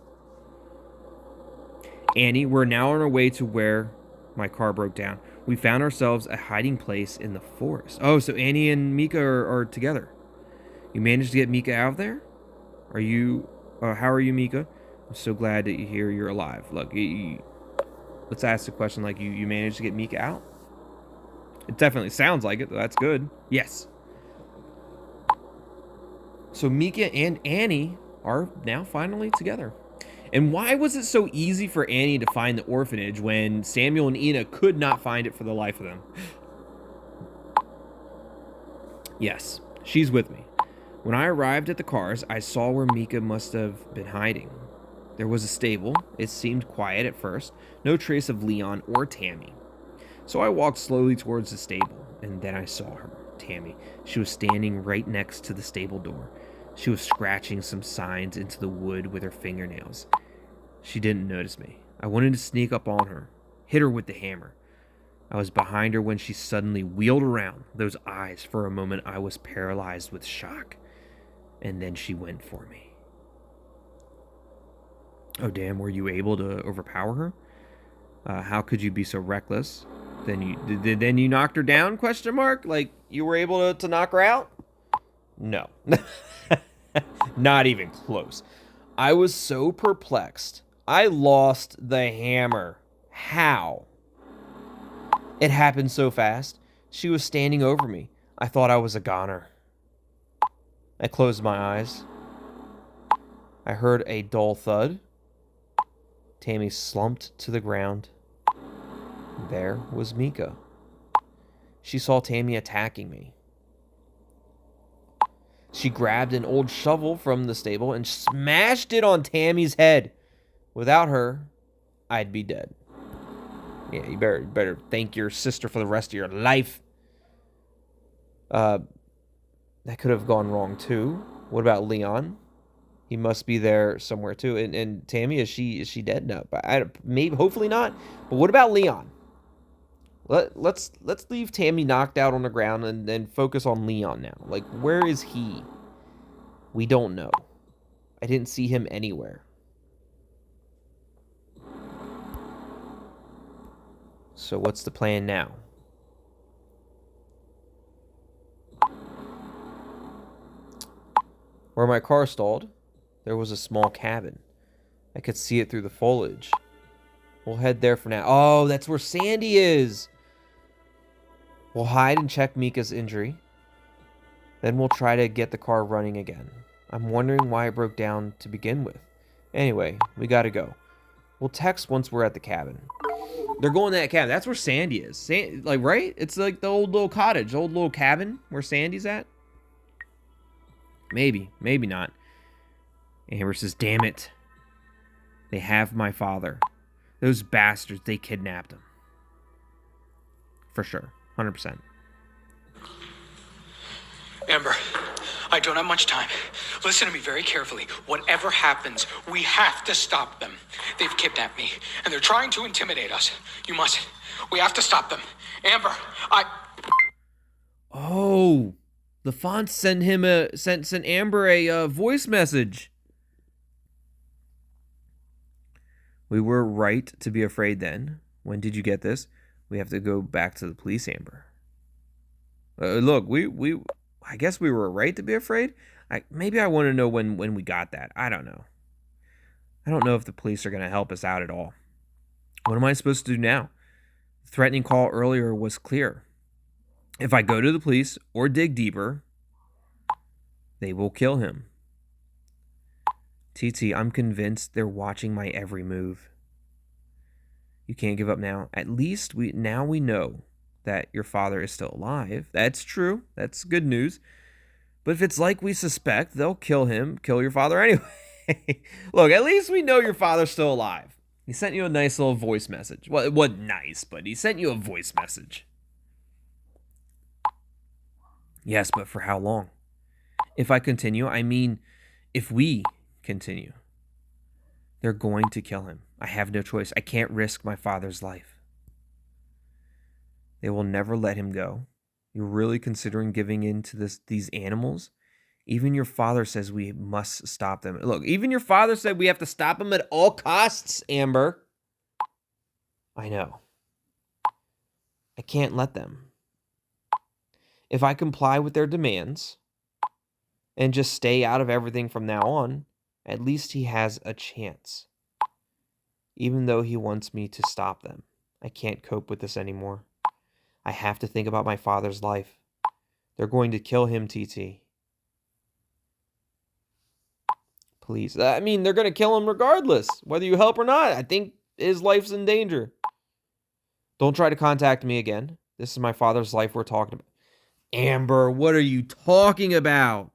A: Annie, we're now on our way to where my car broke down. We found ourselves a hiding place in the forest. Oh, so Annie and Mika are together. You managed to get Mika out of there? How are you, Mika? I'm so glad that you're alive. Look, let's ask the question like you managed to get Mika out? It definitely sounds like it. That's good. Yes. So Mika and Annie are now finally together. And why was it so easy for Annie to find the orphanage when Samuel and Ina could not find it for the life of them? Yes, she's with me. When I arrived at the cars, I saw where Mika must have been hiding. There was a stable. It seemed quiet at first. No trace of Leon or Tammy. So I walked slowly towards the stable, and then I saw her, Tammy. She was standing right next to the stable door. She was scratching some signs into the wood with her fingernails. She didn't notice me. I wanted to sneak up on her, hit her with the hammer. I was behind her when she suddenly wheeled around. Those eyes, for a moment, I was paralyzed with shock. And then she went for me. Oh, damn, were you able to overpower her? How could you be so reckless? Then you knocked her down, question mark? Like, you were able to knock her out? No. Not even close. I was so perplexed. I lost the hammer. How? It happened so fast. She was standing over me. I thought I was a goner. I closed my eyes. I heard a dull thud. Tammy slumped to the ground. There was Mika. She saw Tammy attacking me. She grabbed an old shovel from the stable and smashed it on Tammy's head. Without her, I'd be dead. Yeah, you better thank your sister for the rest of your life. That could have gone wrong too. What about Leon? He must be there somewhere too. And Tammy, is she dead? No, but maybe, hopefully not. But what about Leon? Let's leave Tammy knocked out on the ground and then focus on Leon now. Like, where is he? We don't know. I didn't see him anywhere. So what's the plan now? Where my car stalled, there was a small cabin. I could see it through the foliage. We'll head there for now. Oh, that's where Sandy is. We'll hide and check Mika's injury. Then we'll try to get the car running again. I'm wondering why it broke down to begin with. Anyway, we gotta go. We'll text once we're at the cabin. They're going to that cabin. That's where Sandy is. Like, right? It's like the old little cottage, old little cabin where Sandy's at. Maybe. Maybe not. Amber says, damn it. They have my father. Those bastards, they kidnapped him. For sure. 100%.
B: Amber, I don't have much time. Listen to me very carefully. Whatever happens, we have to stop them. They've kidnapped me, and they're trying to intimidate us. You must. We have to stop them. Amber,
A: Oh, the Fontz sent Amber a voice message. We were right to be afraid then. When did you get this? We have to go back to the police, Amber. Look, I guess we were right to be afraid. Maybe I want to know when we got that. I don't know. I don't know if the police are going to help us out at all. What am I supposed to do now? The threatening call earlier was clear. If I go to the police or dig deeper, they will kill him. TT, I'm convinced they're watching my every move. You can't give up now. At least we know that your father is still alive. That's true. That's good news. But if it's like we suspect, they'll kill your father anyway. Look, at least we know your father's still alive. He sent you a nice little voice message. Well, it wasn't nice, but he sent you a voice message. Yes, but for how long? If I continue, I mean, if we continue, they're going to kill him. I have no choice. I can't risk my father's life. They will never let him go. You're really considering giving in to these animals? Even your father says we must stop them. Look, even your father said we have to stop them at all costs, Amber. I know. I can't let them. If I comply with their demands and just stay out of everything from now on, at least he has a chance. Even though he wants me to stop them. I can't cope with this anymore. I have to think about my father's life. They're going to kill him, TT. Please. I mean, they're going to kill him regardless, whether you help or not. I think his life's in danger. Don't try to contact me again. This is my father's life we're talking about. Amber, what are you talking about?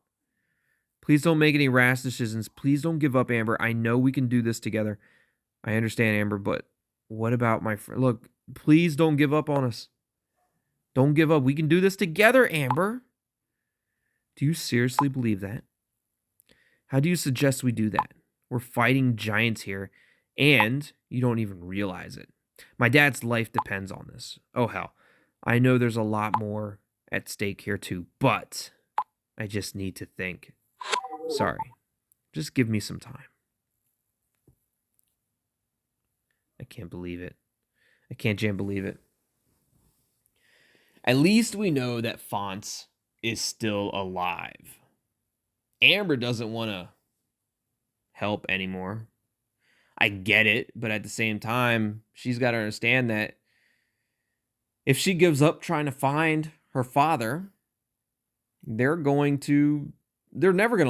A: Please don't make any rash decisions. Please don't give up, Amber. I know we can do this together. I understand, Amber, but what about my friend? Look, please don't give up on us. Don't give up. We can do this together, Amber. Do you seriously believe that? How do you suggest we do that? We're fighting giants here, and you don't even realize it. My dad's life depends on this. Oh, hell. I know there's a lot more at stake here, too, but I just need to think. Sorry. Just give me some time. I can't believe it. I can't believe it. At least we know that Fontz is still alive. Amber doesn't want to help anymore. I get it, but at the same time, she's got to understand that if she gives up trying to find her father, they're never going to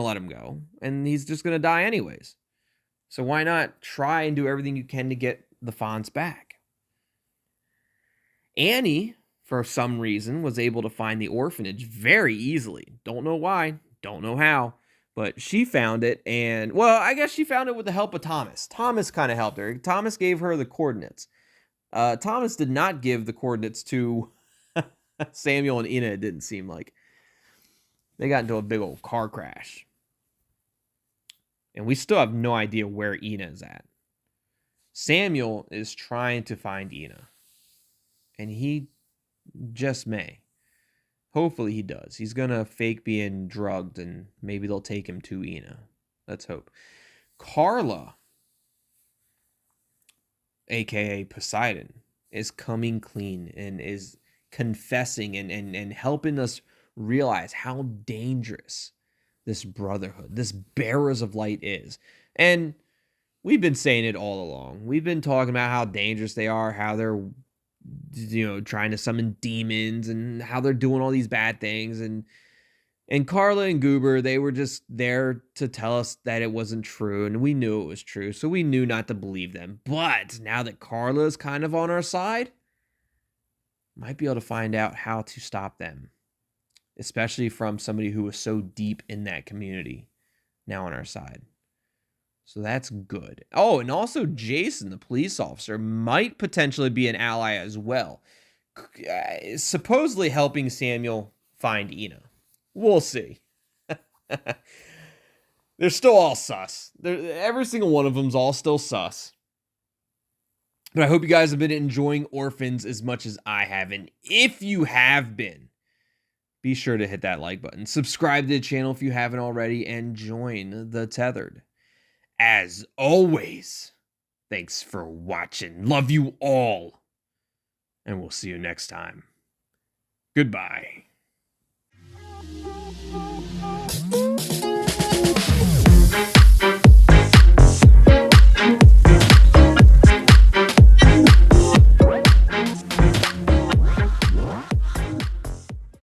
A: let him go, and he's just going to die anyways. So why not try and do everything you can to get the Fontz back? Anni, for some reason, was able to find the orphanage very easily. Don't know why, don't know how, but she found it, and, well, I guess she found it with the help of Thomas. Thomas kind of helped her. Thomas gave her the coordinates. Thomas did not give the coordinates to Samuel and Ina, it didn't seem like. They got into a big old car crash. And we still have no idea where Ina is at. Samuel is trying to find Ina. And he just may. Hopefully he does. He's going to fake being drugged and maybe they'll take him to Ina. Let's hope. Carla, a.k.a. Poseidon, is coming clean and is confessing and helping us realize how dangerous this brotherhood, this bearers of light is. And we've been saying it all along. We've been talking about how dangerous they are, how they're, trying to summon demons and how they're doing all these bad things. And Carla and Goober, they were just there to tell us that it wasn't true. And we knew it was true. So we knew not to believe them. But now that Carla is kind of on our side, might be able to find out how to stop them. Especially from somebody who was so deep in that community now on our side. So that's good. Oh, and also Jason, the police officer, might potentially be an ally as well. Supposedly helping Samuel find Ina. We'll see. They're still all sus. Every single one of them's all still sus. But I hope you guys have been enjoying Orphans as much as I have. And if you have been, be sure to hit that like button. Subscribe to the channel if you haven't already. And join the Tethered. As always, thanks for watching. Love you all. And we'll see you next time. Goodbye.